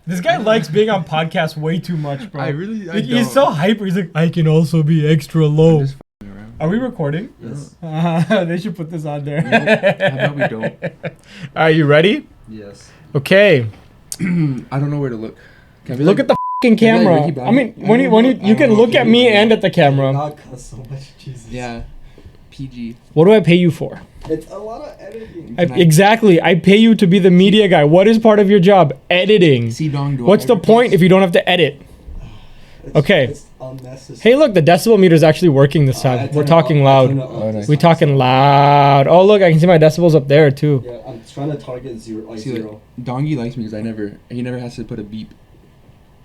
This guy likes being on podcasts way too much, bro. He's so hyper. He's like, I can also be extra low. Are we recording? Yes. They should put this on there. How about we don't? Are you ready? Yes. Okay. I don't know where to look. Look at the fucking camera. I mean, when you can look at me and at the camera. Not cuss so much, Jesus. Yeah. PG. What do I pay you for? It's a lot of editing. Exactly. I pay you to be the media guy. What is part of your job? Editing. What's the point if you don't have to edit? Okay. It's unnecessary. Hey, look, the decibel meter is actually working this time. We're talking loud. Nice. We're talking loud. Oh, look, I can see my decibels up there too. Yeah, I'm trying to target zero. Zero. Dongi likes me because he never has to put a beep.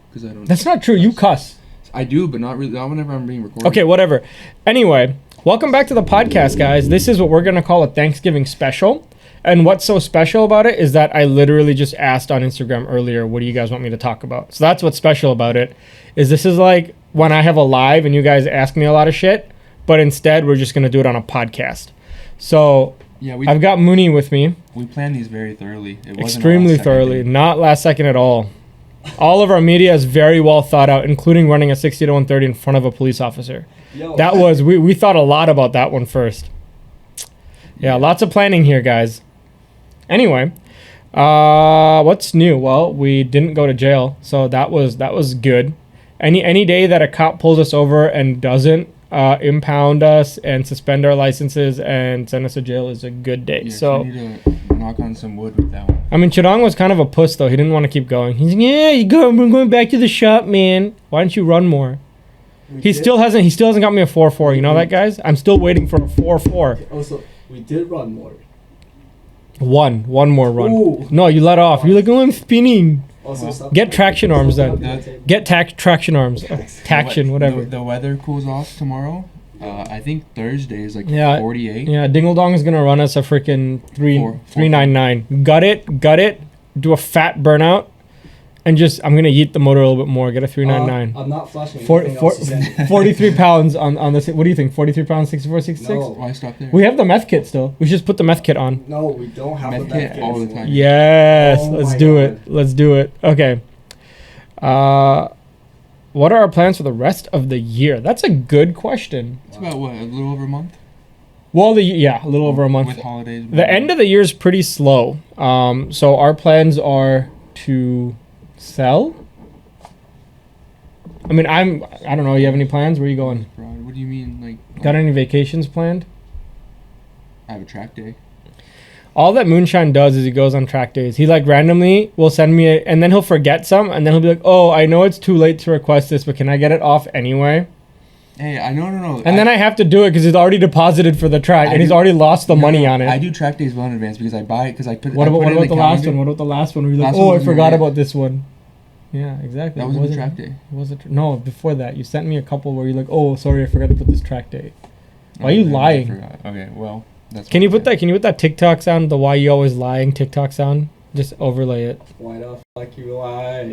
Because I don't. That's not true. You cuss. I do, but not really. Not whenever I'm being recorded. Okay, whatever. Anyway, welcome back to the podcast, guys. This is what we're gonna call a Thanksgiving special. And what's so special about it is that I literally just asked on Instagram earlier, what do you guys want me to talk about? So that's what's special about it. This is like when I have a live and you guys ask me a lot of shit, but instead we're just gonna do it on a podcast. So yeah, I've got Mooney with me. We planned these very thoroughly. It wasn't Extremely thoroughly, not last second at all. All of our media is very well thought out, including running a 60 to 130 in front of a police officer. Yo. That was we thought a lot about that one first. Yeah, lots of planning here, guys. Anyway, what's new? Well, we didn't go to jail, so that was good. Any day that a cop pulls us over and doesn't impound us and suspend our licenses and send us to jail is a good day. Yeah, so you need to knock on some wood with that one. I mean, Chidong was kind of a puss though. He didn't want to keep going. He's like, yeah, you go. We're going back to the shop, man. Why don't you run more? He still hasn't got me a 4.4. You know that, guys? I'm still waiting for a 4.4. Also, we did run more. One more run. Ooh. No, you let off. You're like, oh, I'm spinning. Also, stop. Get traction arms then. Then. Get traction arms. Traction, whatever. The weather cools off tomorrow. I think Thursday is like 48. Yeah, Dingle Dong is gonna run us a freaking 399. Gut it. Do a fat burnout, and I'm gonna yeet the motor a little bit more. Get a 399. I'm not flashing. 43 pounds on the. What do you think? 43 pounds, 64, 66. No. Why stop there? We have the meth kit still. We should just put the meth kit on. No, we don't have Meth the meth kit kit all the anymore. time. Yes, Oh let's my do God. it. Let's do it. Okay. What are our plans for the rest of the year? That's a good question. It's about what, a little over a month? Well, a little over a month. With holidays. The end of the year is pretty slow. So our plans are to sell. I mean, I don't know. You have any plans? Where are you going? What do you mean, like? Got any vacations planned? I have a track day. All that Moonshine does is he goes on track days. He like randomly will send me and then he'll forget some, and then he'll be like, "Oh, I know it's too late to request this, but can I get it off anyway?" Hey, no. And then I have to do it because he's already deposited for the track, and he's already lost the money on it. I do track days well in advance because I buy it because I put. What I put about it in the last one? What about the last one? Where you're like, Last "Oh, one I was forgot Maria. about this one." Yeah, exactly. That wasn't a track day. Was it? No, before that, you sent me a couple where you're like, "Oh, sorry, I forgot to put this track day." Why are you lying? I forgot. Okay, well, that's. Can you put that TikTok sound? The "Why you always lying" TikTok sound. Just overlay it. Why the fuck you lie?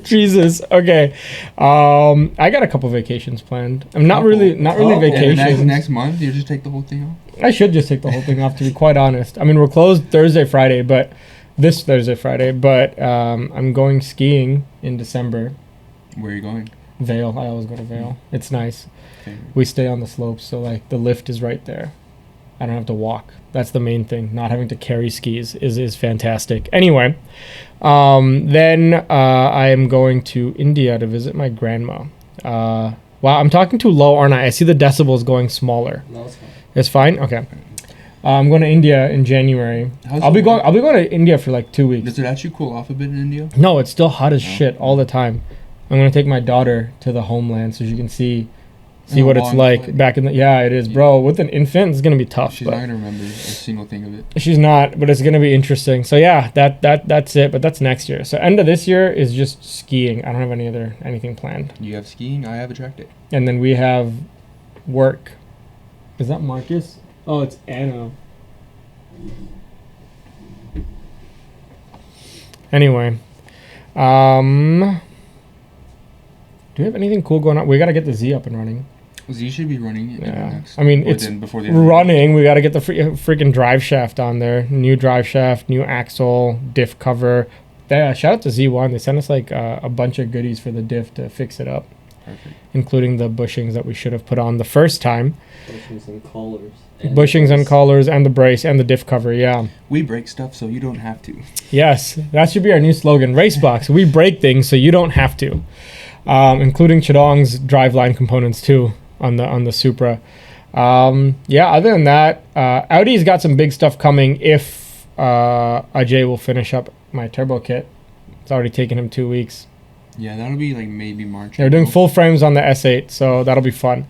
Jesus. Okay. I got a couple vacations planned. I'm not really vacations. Next month, you just take the whole thing off. I should just take the whole thing off, to be quite honest. I mean, we're closed this Thursday, Friday, but I'm going skiing in December. Where are you going? Vail. I always go to Vail. It's nice. Okay. We stay on the slopes, so like the lift is right there. I don't have to walk. That's the main thing. Not having to carry skis is fantastic. Anyway, then I am going to India to visit my grandma. Wow, I'm talking too low, aren't I? I see the decibels going smaller. No, it's fine. It's fine? Okay. I'm going to India in January. I'll be going to India for like 2 weeks. Does it actually cool off a bit in India? No, it's still hot as shit all the time. I'm going to take my daughter to the homeland so she can see what it's like back in the... Yeah, it is, bro. With an infant, it's going to be tough. She's not going to remember a single thing of it. She's not, but it's going to be interesting. So yeah, that's it, but that's next year. So end of this year is just skiing. I don't have anything planned. You have skiing, I have a track day. And then we have work. Is that Marcus? Oh, it's Anna. Anyway, do we have anything cool going on? We got to get the Z up and running. Z should be running it Yeah. next. I mean, or it's then before the end of the year. running. We got to get the freaking drive shaft on there. New drive shaft, new axle, diff cover. Shout out to Z1. They sent us like a bunch of goodies for the diff to fix it up, Perfect. including the bushings that we should have put on the first time. Bushings and collars. Bushings and collars and the brace and the diff cover. Yeah. We break stuff so you don't have to. Yes, that should be our new slogan. RACEBOX. We break things so you don't have to, including Chidong's driveline components too on the Supra. Yeah. Other than that, Audi's got some big stuff coming. If Ajay will finish up my turbo kit, it's already taken him 2 weeks. Yeah, that'll be like maybe March. They're doing April. full frames on the S8, so that'll be fun.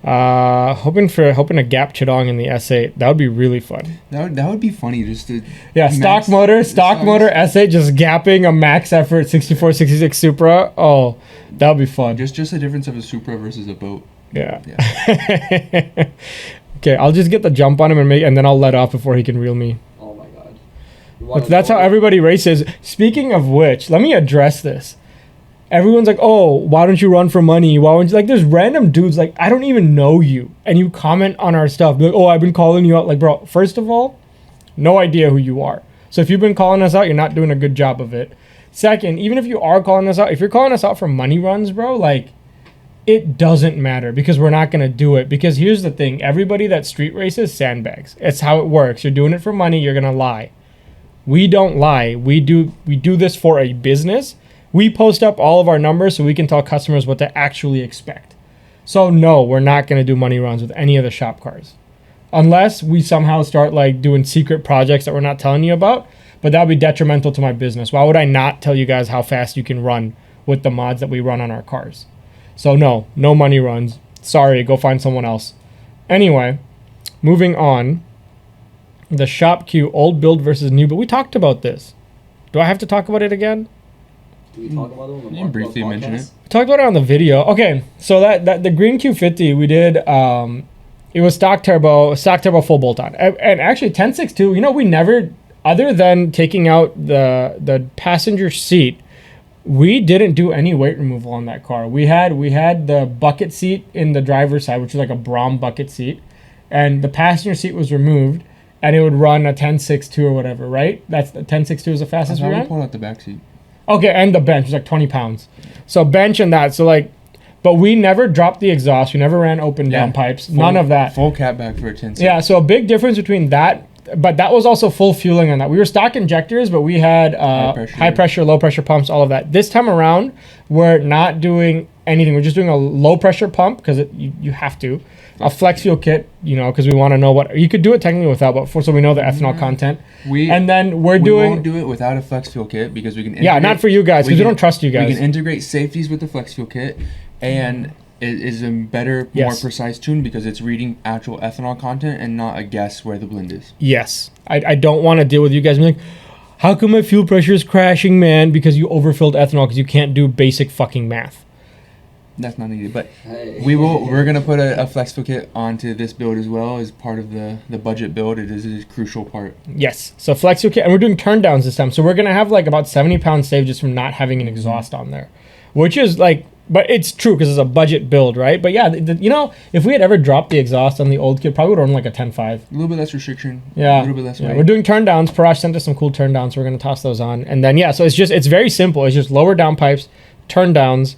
Hoping to gap Chidong in the S8. That would be really fun. That would be funny just to. Yeah, stock motor S8 just gapping a max effort 64, 66 Supra. Oh, that would be fun. Just the difference of a Supra versus a boat. Yeah. Yeah. Okay, I'll just get the jump on him and then I'll let off before he can reel me. Oh my god. But that's how everybody races. Speaking of which, let me address this. Everyone's like, oh, why don't you run for money? Why don't you, like, there's random dudes, like, I don't even know you. And you comment on our stuff. Be like, oh, I've been calling you out. Like, bro, first of all, no idea who you are. So if you've been calling us out, you're not doing a good job of it. Second, even if you are calling us out, if you're calling us out for money runs, bro, like, it doesn't matter because we're not going to do it. Because here's the thing. Everybody that street races sandbags. It's how it works. You're doing it for money. You're going to lie. We don't lie. We do this for a business. We post up all of our numbers so we can tell customers what to actually expect. So no, we're not going to do money runs with any of the shop cars. Unless we somehow start like doing secret projects that we're not telling you about. But that would be detrimental to my business. Why would I not tell you guys how fast you can run with the mods that we run on our cars? So no money runs. Sorry, go find someone else. Anyway, moving on. The shop queue, old build versus new. But we talked about this. Do I have to talk about it again? Do we talk about it on the You can briefly mention it. We talked about it on the video. Okay, so that the green Q50 we did. It was stock turbo full bolt on, and actually 10.6.2. You know, we never, other than taking out the passenger seat, we didn't do any weight removal on that car. We had the bucket seat in the driver's side, which is like a Brom bucket seat, and the passenger seat was removed, and it would run a 10.6.2 or whatever, right? That's the 10.6.2 is the fastest we I ran. pulled out the back seat. Okay, and the bench was like 20 pounds. So bench and that. So like, but we never dropped the exhaust. We never ran open down pipes. None of that. Full cat back for a 10. Yeah, so a big difference between that, but that was also full fueling on that. We were stock injectors, but we had high pressure, low pressure pumps, all of that. This time around, we're not doing anything. We're just doing a low pressure pump because you have to. A flex fuel kit, you know, because we want to know what you could do it technically without, but so we know the ethanol content. And then we won't do it without a flex fuel kit because we can. Yeah, not for you guys because we don't trust you guys. We can integrate safeties with the flex fuel kit, and it is a better, more precise tune because it's reading actual ethanol content and not a guess where the blend is. Yes, I don't want to deal with you guys being like, how come my fuel pressure is crashing, man? Because you overfilled ethanol because you can't do basic fucking math. That's not needed, but we're gonna put a flex fuel kit onto this build as well as part of the budget build. It is a crucial part. Yes, so flex fuel kit, and we're doing turn downs this time, so we're gonna have like about 70 pounds saved just from not having an exhaust on there, which is like, but it's true because it's a budget build, right? But yeah, you know, if we had ever dropped the exhaust on the old kit, probably would run like a 10.5. A little bit less restriction. Yeah, a little bit less weight. We're doing turn downs. Parash sent us some cool turn downs, so we're gonna toss those on, and then so it's very simple. It's just lower down pipes, turn downs,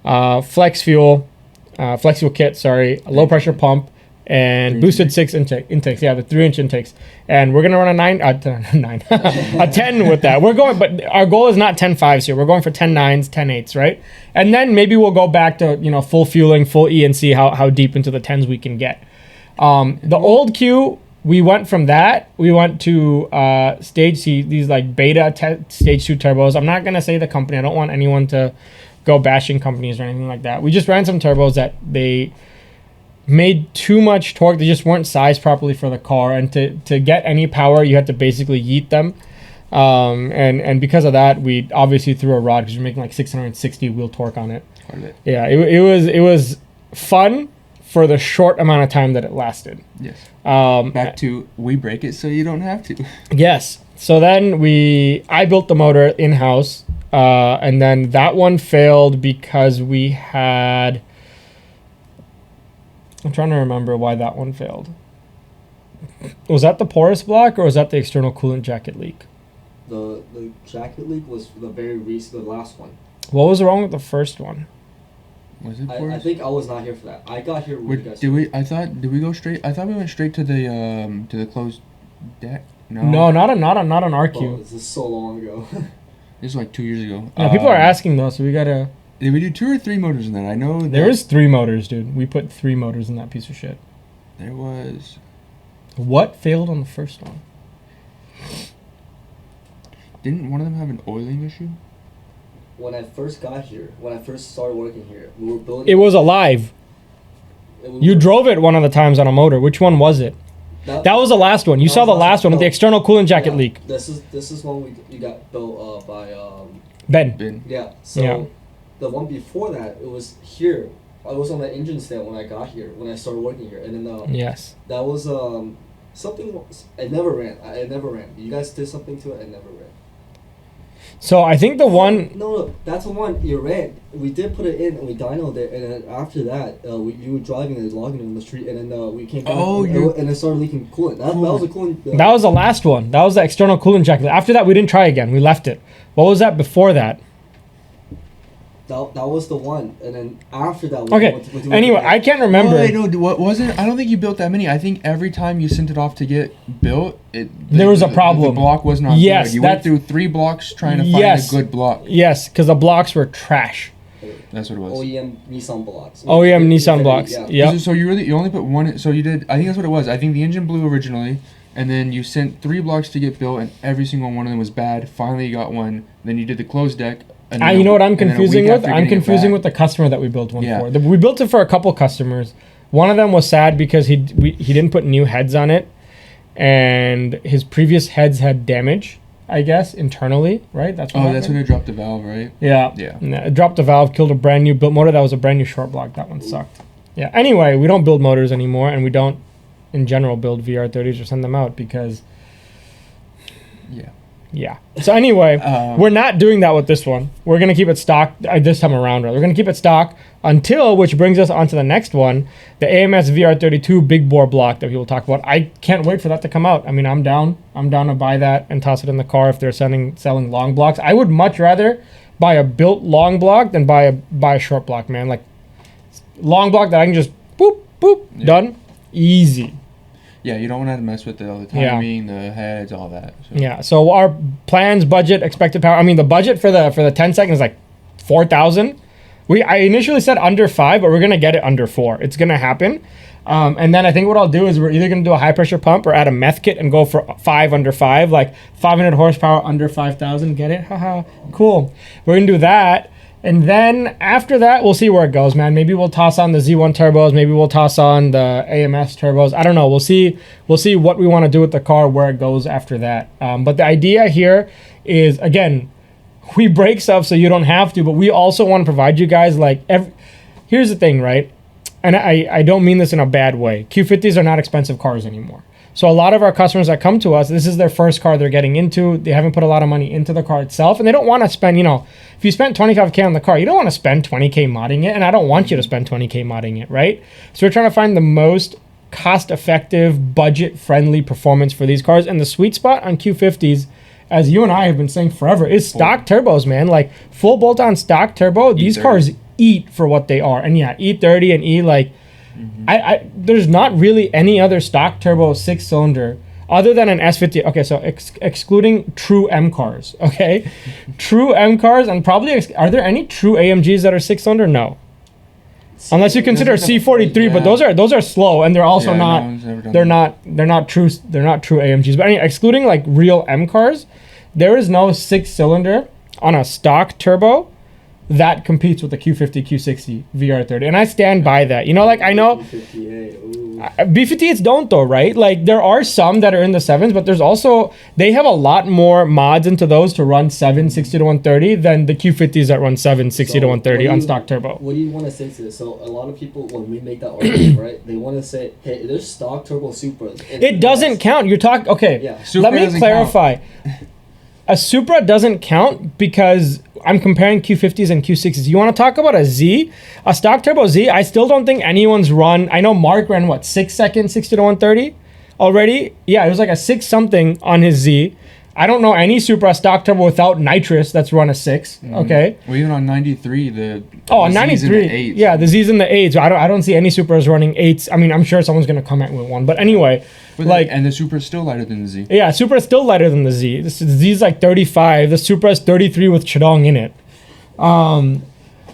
flex fuel kit, a low pressure pump, and boosted 6 intakes. Yeah, the 3-inch intakes. And we're gonna run a 10 with that. But our goal is not 10.5s here. We're going for 10.9s, 10.8s, right? And then maybe we'll go back to full fueling, full E, and see how deep into the 10s we can get. The old Q, we went from that. We went to stage C, these like beta stage 2 turbos. I'm not gonna say the company. I don't want anyone to go bashing companies or anything like that. We just ran some turbos that they made too much torque. They just weren't sized properly for the car, and to get any power you had to basically yeet them, and because of that we obviously threw a rod because you're making like 660 wheel torque on it. Yeah, it was fun for the short amount of time that it lasted. Yes. Back to we break it so you don't have to. Yes. So then I built the motor in-house. And then that one failed because we had I'm trying to remember why that one failed. Was that the porous block or was that the external coolant jacket leak? The jacket leak was the the last one. What was wrong with the first one? Was it? I think I was not here for that. I got here when you guys. Did we go straight? I thought we went straight to the closed deck. No, not on RQ. Oh, this is so long ago. This was like 2 years ago. Yeah, people are asking though, so we gotta. Did we do 2 or 3 motors in that? I know There was 3 motors, dude. We put 3 motors in that piece of shit. There was. What failed on the first one? Didn't one of them have an oiling issue? When I first got here, when I first started working here, we were building. It was alive. You drove it one of the times on a motor. Which one was it? That was the last one. You saw the last one with the external coolant jacket leak. This is one we got built by Ben. Yeah. So the one before that, it was here. I was on the engine stand when I got here, when I started working here, and then yes, that was something. It never ran. It never ran. You guys did something to it. It never ran. So I think the one. No, that's the one you ran. We did put it in and we dynoed it, and then after that, you were driving and logging on the street, and then we came back. And it started leaking coolant. That was a coolant. That was the last one. That was the external coolant jacket. After that, we didn't try again. We left it. What was that before that? That was the one, and then after that. Anyway, I can't remember. Oh, no, what was it? I don't think you built that many. I think every time you sent it off to get built, there was a problem. The block was not good. You went through 3 blocks trying to find a good block. Yes, because the blocks were trash. That's what it was. OEM Nissan blocks. OEM Nissan blocks. Yeah. So you only put one. So you did. I think that's what it was. I think the engine blew originally, and then you sent 3 blocks to get built, and every single one of them was bad. Finally, you got one. Then you did the closed deck. You know what I'm confusing with? I'm confusing with the customer that we built one for. We built it for a couple customers. One of them was sad because he didn't put new heads on it, and his previous heads had damage, I guess, internally, right? That's when it dropped the valve, right? Yeah. It dropped the valve, killed a brand new built motor. That was a brand new short block. That one sucked. Yeah. Anyway, we don't build motors anymore, and we don't, in general, build VR30s or send them out because. Yeah. So anyway, we're not doing that with this one. We're going to keep it stock this time around. We're going to keep it stock until, which brings us on to the next one, the AMS VR32 big bore block that we will talk about. I can't wait for that to come out. I mean, I'm down to buy that and toss it in the car if they're selling long blocks. I would much rather buy a built long block than buy a short block, man. Like long block that I can just boop, done, easy. Yeah, you don't want to mess with the timing, the heads, all that. So. Yeah, so our plans, budget, expected power. I mean, the budget for the 10 second is like 4,000. I initially said under 5, but we're gonna get it under 4. It's gonna happen. And then I think what I'll do is we're either gonna do a high pressure pump or add a meth kit and go for 5 under 5, like 500 horsepower under 5,000. Get it? Haha, cool. We're gonna do that. And then after that, we'll see where it goes, man. Maybe we'll toss on the Z1 turbos. Maybe we'll toss on the AMS turbos. I don't know. We'll see what we want to do with the car, where it goes after that. But the idea here is, again, we break stuff so you don't have to, but we also want to provide you guys, here's the thing, right? And I don't mean this in a bad way. Q50s are not expensive cars anymore. So a lot of our customers that come to us, this is their first car they're getting into. They haven't put a lot of money into the car itself, and they don't want to spend, if you spend $25K on the car, you don't want to spend $20K modding it, and I don't want you to spend $20K modding it, right? So we're trying to find the most cost-effective, budget-friendly performance for these cars, and the sweet spot on Q50s, as you and I have been saying forever, is stock turbos, man. Like full bolt-on stock turbo, these cars eat for what they are. And yeah, E30 and E, there's not really any other stock turbo 6-cylinder other than an S50. Okay, so excluding true M cars, okay? True M cars, and probably, are there any true AMGs that are 6-cylinder? No. Unless you consider C43, but those are slow, and they're also they're not true AMGs. But anyway, excluding like real M cars, there is no 6-cylinder on a stock turbo that competes with the Q50, Q60, VR30. And I stand by that. I know B58s don't though, right? Like there are some that are in the 7s, but there's also, they have a lot more mods into those to run 7, 60 to 130 than the Q50s that run 7, 60 to 130 on stock turbo. What do you want to say to this? So a lot of people, when we make that argument, right, they want to say, hey, there's stock turbo Supras. It doesn't count. You're talking, okay, yeah. Let me clarify. A Supra doesn't count because I'm comparing Q50s and Q60s. You want to talk about a Z, a stock turbo Z? I still don't think anyone's run. I know Mark ran what 6 seconds, 60 to 130 already. Yeah, it was like a 6 something on his Z. I don't know any Supra stock turbo without nitrous that's run a 6. Okay. Well, even on 93, the on 93, yeah, the Z's in the 8s. I don't see any Supras running 8s. I mean, I'm sure someone's gonna come at me with one, but anyway, and the Supra is still lighter than the Z. Yeah, Supra is still lighter than the Z. The Z's like 35. The Supra is 33 with Chidong in it.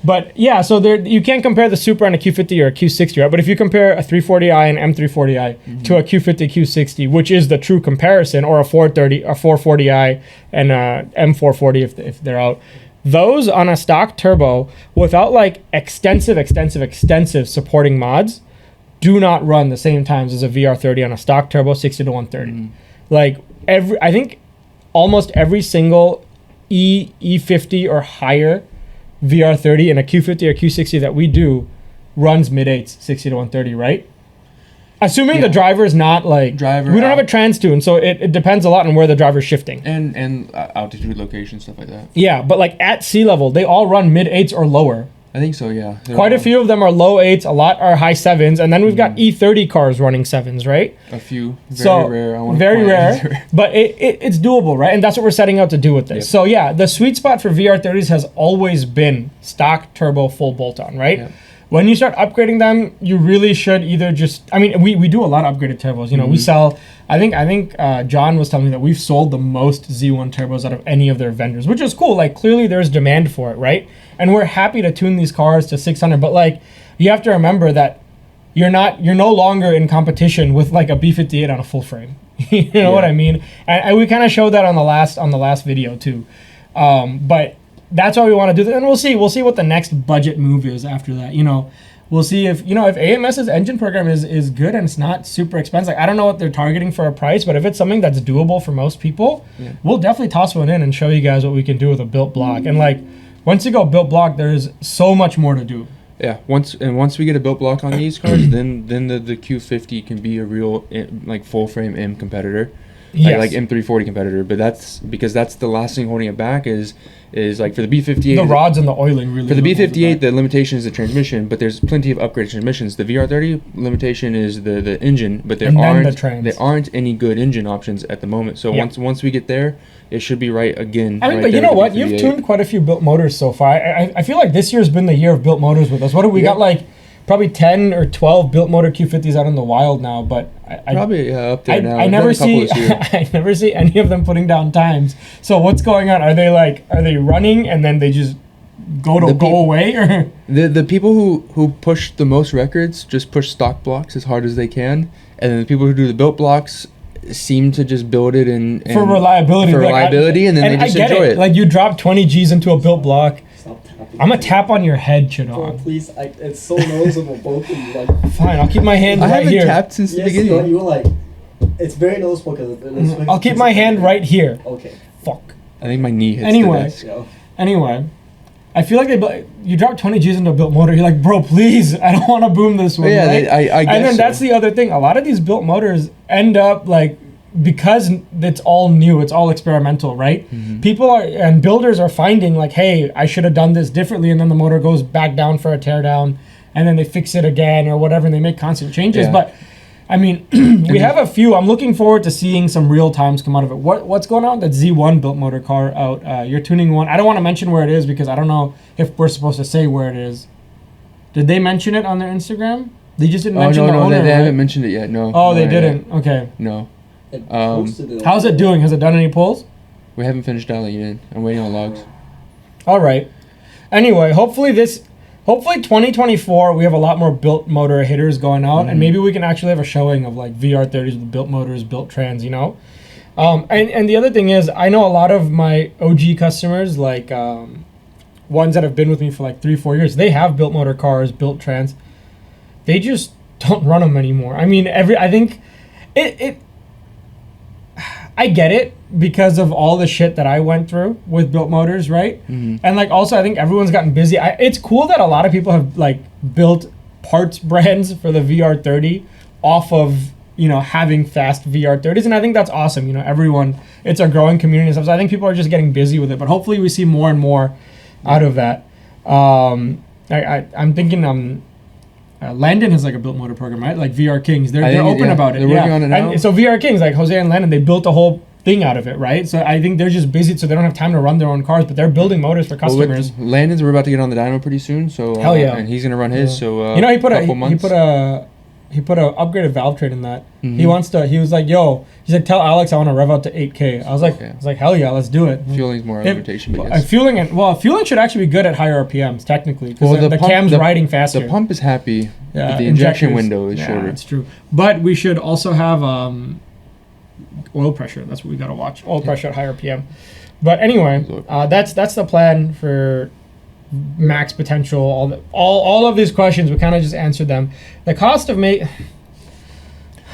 But yeah, so there you can't compare the Supra and a Q50 or a Q60, right? But if you compare a 340i and M340i to a Q50 Q60, which is the true comparison, or a 440i and a M440 if they're out, those on a stock turbo without like extensive supporting mods do not run the same times as a VR30 on a stock turbo 60 to 130. Like I think almost every single E50 or higher VR30 and a Q50 or Q60 that we do runs mid-8s, 60 to 130, right? Assuming the driver is not like... we don't have a trans tune, so it depends a lot on where the driver's shifting. And altitude, location, stuff like that. Yeah, but like at sea level, they all run mid-8s or lower. I think so, yeah. Quite a few of them are low 8s, a lot are high 7s, and then we've got E30 cars running 7s, right? A few. Very rare. Very rare, but it's doable, right? And that's what we're setting out to do with this. Yep. So yeah, the sweet spot for VR30s has always been stock turbo full bolt-on, right? Yep. When you start upgrading them, you really should either just... I mean, we do a lot of upgraded turbos. You know, we sell... I think John was telling me that we've sold the most Z1 turbos out of any of their vendors, which is cool. Like, clearly there's demand for it, right? And we're happy to tune these cars to 600. But, like, you have to remember that you're no longer in competition with, like, a B58 on a full frame. You know what I mean? And we kind of showed that on the last video, too. But... that's why we want to do that, and we'll see what the next budget move is after that. You know, we'll see if AMS's engine program is good and it's not super expensive. Like, I don't know what they're targeting for a price, but if it's something that's doable for most people, we'll definitely toss one in and show you guys what we can do with a built block. And like, once you go built block, there's so much more to do. Yeah, once we get a built block on these cars, then the Q50 can be a real like full frame M competitor. Like M340 competitor, but that's because that's the last thing holding it back is like for the B58, the rods and the oiling really. For the B58, the limitation is the transmission, but there's plenty of upgraded transmissions. The VR30 limitation is the engine, but there aren't any good engine options at the moment. So once we get there, it should be right again. I mean, but you know what? You've tuned quite a few built motors so far. I feel like this year's been the year of built motors with us. What have we got like? Probably 10 or 12 built motor Q50s out in the wild now, but probably up there now. I never see any of them putting down times. So what's going on? Are they running and then they just go away, or the people who push the most records just push stock blocks as hard as they can, and then the people who do the built blocks seem to just build it and for reliability, and then they just enjoy it. Like, you drop 20 G's into a built block. I'm gonna tap on your head, Chidong. Oh, please, it's so noticeable, both of you. Like, fine, I'll keep my hand right here. I haven't tapped since the beginning. You were like, it's very noticeable because I'll keep my hand right here. Okay. Fuck. I think my knee hits the desk. Anyway, I feel like you drop 20 G's into a built motor. You're like, bro, please, I don't want to boom this one. Yeah, right? I guess. And then that's the other thing. A lot of these built motors end up like, because it's all new, it's all experimental, right? People and builders are finding like, hey, I should have done this differently, and then the motor goes back down for a teardown, and then they fix it again or whatever, and they make constant changes. But I mean, we have a few. I'm looking forward to seeing some real times come out of it. What's going on with that Z1 built motor car out? You're tuning one. I don't want to mention where it is because I don't know if we're supposed to say where it is. Did they mention it on their Instagram? They just didn't mention the owner. They haven't mentioned it yet. No. Oh, they didn't. Okay. No. How's it doing? Has it done any pulls? We haven't finished dialing it in. I'm waiting on logs. All right. Anyway, hopefully 2024 we have a lot more built motor hitters going out, and maybe we can actually have a showing of like VR30s with built motors, built trans, you know. And the other thing is, I know a lot of my OG customers, like ones that have been with me for like 3-4 years, they have built motor cars, built trans. They just don't run them anymore. I mean, I think I get it because of all the shit that I went through with built motors, right? And like, also I think everyone's gotten busy. It's cool that a lot of people have like built parts brands for the VR30 off of, you know, having fast VR30s, and I think that's awesome. You know, it's a growing community and stuff, so I think people are just getting busy with it. But hopefully we see more and more out of that. I'm thinking Landon has like a built motor program, right? Like VR Kings. They're open about it. They're working on it now. And so VR Kings, like Hussain and Landon, they built a whole thing out of it, right? So I think they're just busy, so they don't have time to run their own cars, but they're building motors for customers. Well, Landon's, we're about to get on the dyno pretty soon, so hell yeah, and he's gonna run his. So he put a upgraded valve train in that. Mm-hmm. He was like, yo, he said, tell Alex I want to rev out to 8K. I was like, hell yeah, let's do it. Fueling's more rotation, I guess. Fueling should actually be good at higher RPMs technically, because the cam's riding faster. The pump is happy. Yeah, the injection window is shorter. That's true. But we should also have oil pressure. That's what we gotta watch. Oil pressure at higher RPM. But anyway, that's the plan for max potential. All of these questions, we kind of just answered them. The cost of making.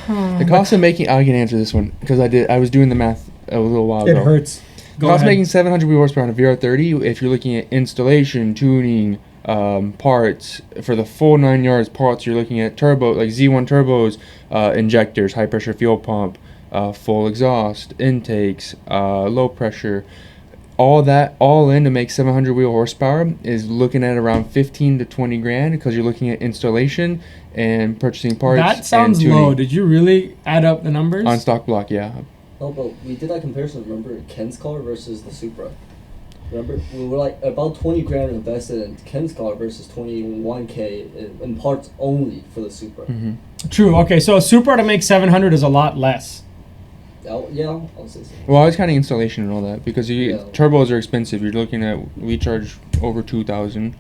I can answer this one because I was doing the math a little while ago. It hurts. Cost making 700 wheel horsepower on a VR30. If you're looking at installation, tuning, parts for the full 9 yards parts, you're looking at turbo, like Z1 turbos, injectors, high pressure fuel pump, full exhaust, intakes, low pressure. All that all in to make 700 wheel horsepower is looking at around 15 to 20 grand, because you're looking at installation and purchasing parts. That sounds low. Did you really add up the numbers? On stock block, yeah. No, but we did that comparison. Remember Ken's car versus the Supra. Remember, we were like about 20 grand invested in Ken's car versus 21K in parts only for the Supra. Mm-hmm. True. Okay, so a Supra to make 700 is a lot less. Yeah, I'll say so. Well, I was counting installation and all that, because turbos are expensive. You're looking at, we charge over 2,000.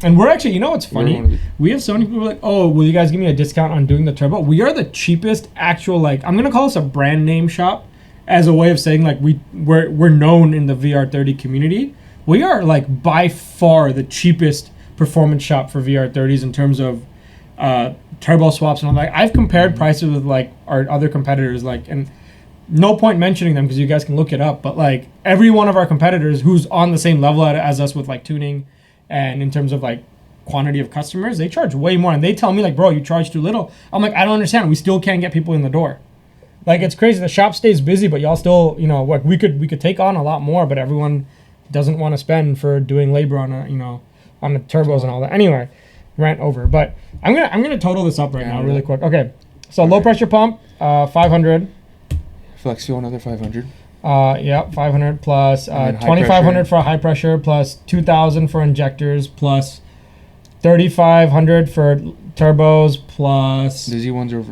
And we're actually, you know what's funny? We have so many people like, oh, will you guys give me a discount on doing the turbo? We are the cheapest actual, like, I'm gonna call us a brand name shop as a way of saying like we're known in the VR30 community. We are like by far the cheapest performance shop for VR30s in terms of turbo swaps and all that. I've compared prices with like our other competitors, like, and no point mentioning them because you guys can look it up, but like every one of our competitors who's on the same level as us with like tuning and in terms of like quantity of customers, they charge way more. And they tell me like, bro, you charge too little. I'm like, I don't understand. We still can't get people in the door. Like, it's crazy. The shop stays busy, but y'all still, you know, like we could take on a lot more, but everyone doesn't want to spend for doing labor on on the turbos and all that. Anyway, rant over. But I'm gonna total this up right now really quick. Okay, so low pressure pump, 500. Flex fuel another 500. Yeah, 500 plus 2,500 for a high pressure, plus 2,000 for injectors, plus 3,500 for turbos, plus the Z1s are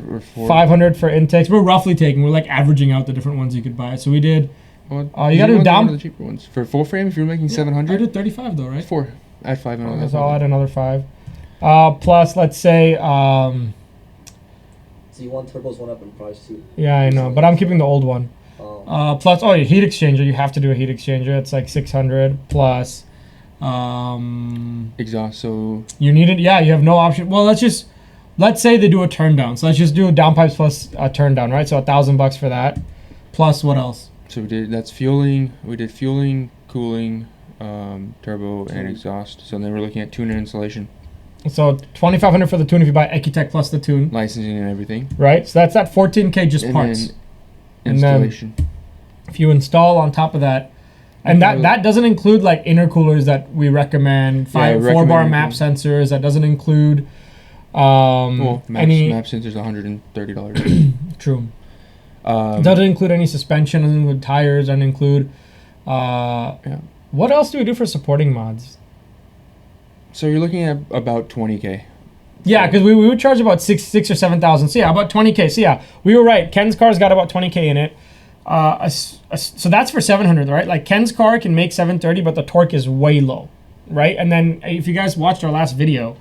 500 for intakes. We're roughly we're like averaging out the different ones you could buy. So we did. You got to do down. One of the cheaper ones for full frame. If you're making 700, I did 35 though, right? 4. Add 5 on so I'll add another 5. Plus, let's say. Z1 turbos went up in price too. Yeah, I know, but I'm keeping the old one. Plus, your heat exchanger. You have to do a heat exchanger. It's like 600 plus. Exhaust. So you need it. Yeah, you have no option. Well, let's say they do a turn down. So let's just do a downpipes plus a turn down, right? So $1,000 for that. Plus what else? So that's fueling. We did fueling, cooling, turbo, and exhaust. So then we're looking at tune and installation. So $2,500 for the tune if you buy Ecutech plus the tune. Licensing and everything. Right. So that's at $14K just and parts. Installation. And then if you install on top of that, and that doesn't include like intercoolers that we recommend, 4-bar map sensors. That doesn't include map sensors $130. True. It doesn't include any suspension. Doesn't include tires. Doesn't include. What else do we do for supporting mods? So you're looking at about 20K. Yeah, because we would charge about 6 or 7,000. So yeah, about 20K. So yeah, we were right. Ken's car's got about 20K in it. So that's for 700, right? Like Ken's car can make 730, but the torque is way low, right? And then if you guys watched our last video,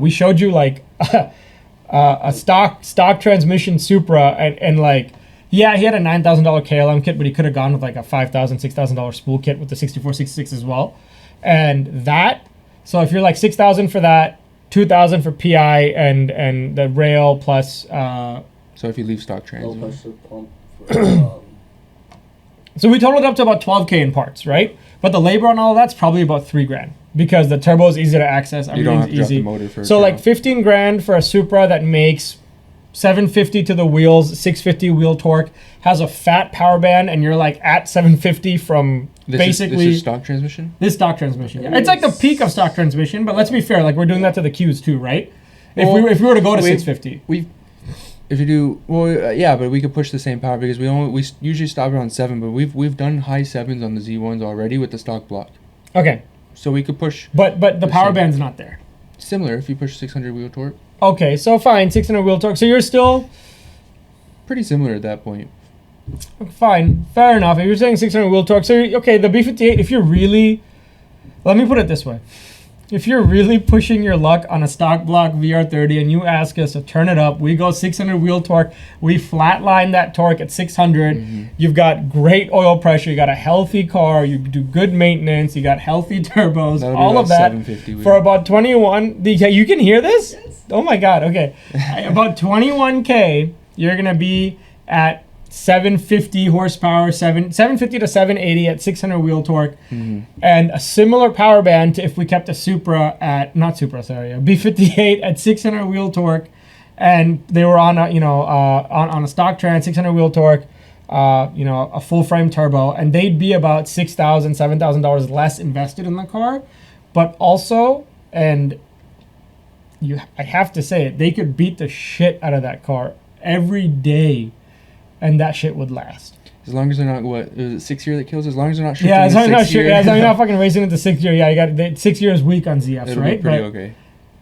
we showed you like a stock transmission Supra, and like, yeah, he had a $9,000 KLM kit, but he could have gone with like a $5,000, $6,000 spool kit with the 6466 as well. And that, so if you're like 6,000 for that, 2,000 for PI and the rail plus. So if you leave stock trans. Low pressure pump for, So we totaled up to about 12K in parts, right? But the labor on all of that's probably about $3,000 because the turbo is easy to access. You don't have to drop the motor for so like 15 grand for a Supra that makes 750 to the wheels, 650 wheel torque, has a fat power band, and you're like at 750 from this is stock transmission? This stock transmission. Yeah. It's like the peak of stock transmission, but let's be fair, like we're doing that to the Qs too, right? If we were to go to 650. If you do, yeah, but we could push the same power because we usually stop around 7, but we've done high 7s on the Z1s already with the stock block. Okay. So we could push. But the power band's not there. Similar if you push 600 wheel torque. Okay, so fine, 600 wheel torque. So you're still pretty similar at that point. Fine, fair enough. If you're saying 600 wheel torque, so okay, the B58. If you're really, let me put it this way. If you're really pushing your luck on a stock block VR30 and you ask us to turn it up, we go 600 wheel torque, we flatline that torque at 600. Mm-hmm. You've got great oil pressure, you got a healthy car, you do good maintenance, you got healthy turbos, all of that for about 21. You can hear this? Yes. Oh my God, okay. About 21K, you're gonna be at 750 horsepower, 750 to 780 at 600 wheel torque, mm-hmm. and a similar power band to if we kept a Supra at, not Supra, sorry, a B58 at 600 wheel torque, and they were on a, on a stock trans, 600 wheel torque, a full frame turbo, and they'd be about $6,000, $7,000 less invested in the car, but also, and I have to say it, they could beat the shit out of that car every day. And that shit would last. As long as they're not, is it 6 year that kills? As long as they're not shifting as long as you're not fucking racing into 6 year. Yeah, you got 6 years weak on ZFs, It'll right? Be pretty okay.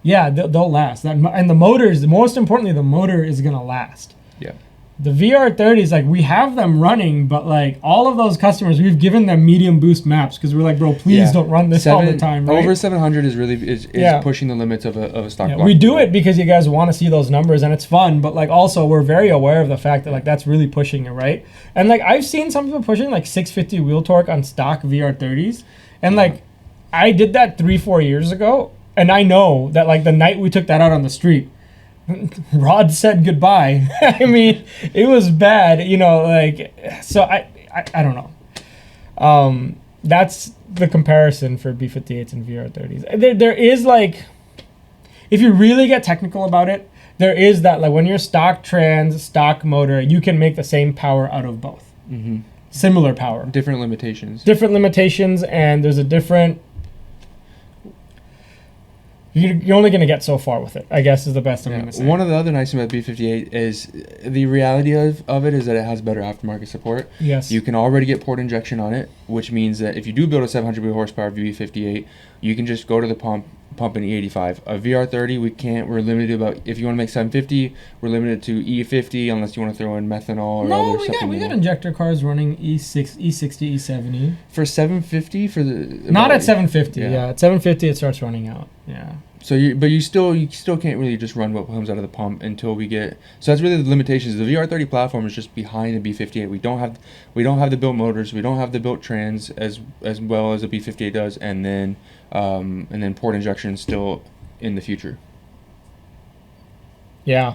Yeah, they'll last. And the motors, most importantly, the motor is gonna last. Yeah. The VR30s, like we have them running, but like all of those customers, we've given them medium boost maps because we're like, bro, please don't run this all the time. Right? Over 700 is really pushing the limits of a stock block. We do it because you guys want to see those numbers and it's fun, but like also we're very aware of the fact that like that's really pushing it, right? And like I've seen some people pushing like 650 wheel torque on stock VR30s, and like I did that 3-4 years ago, and I know that like the night we took that out on the street, Rod said goodbye. I mean, it was bad, so I don't know. That's the comparison for B58s and VR30s. There is like, if you really get technical about it, there is that like when you're stock trans, stock motor, you can make the same power out of both. Mm-hmm. Similar power. Different limitations, and there's a different, you're only going to get so far with it, I guess is the best I'm going to say. One of the other nice things about B58 is the reality of it is that it has better aftermarket support. Yes. You can already get port injection on it, which means that if you do build a 700 horsepower B58, you can just go to the pump an E85. A VR30, we're limited about, if you want to make 750, we're limited to E50 unless you want to throw in methanol or other stuff. No, we got injector cars running E60, E70. For 750 for the... Not at 750, yeah. At 750 it starts running out, yeah. So you still can't really just run what comes out of the pump until we get. So that's really the limitations. The VR30 platform is just behind the B58. We don't have the built motors. We don't have the built trans as well as the B58 does, and then port injection still in the future. Yeah,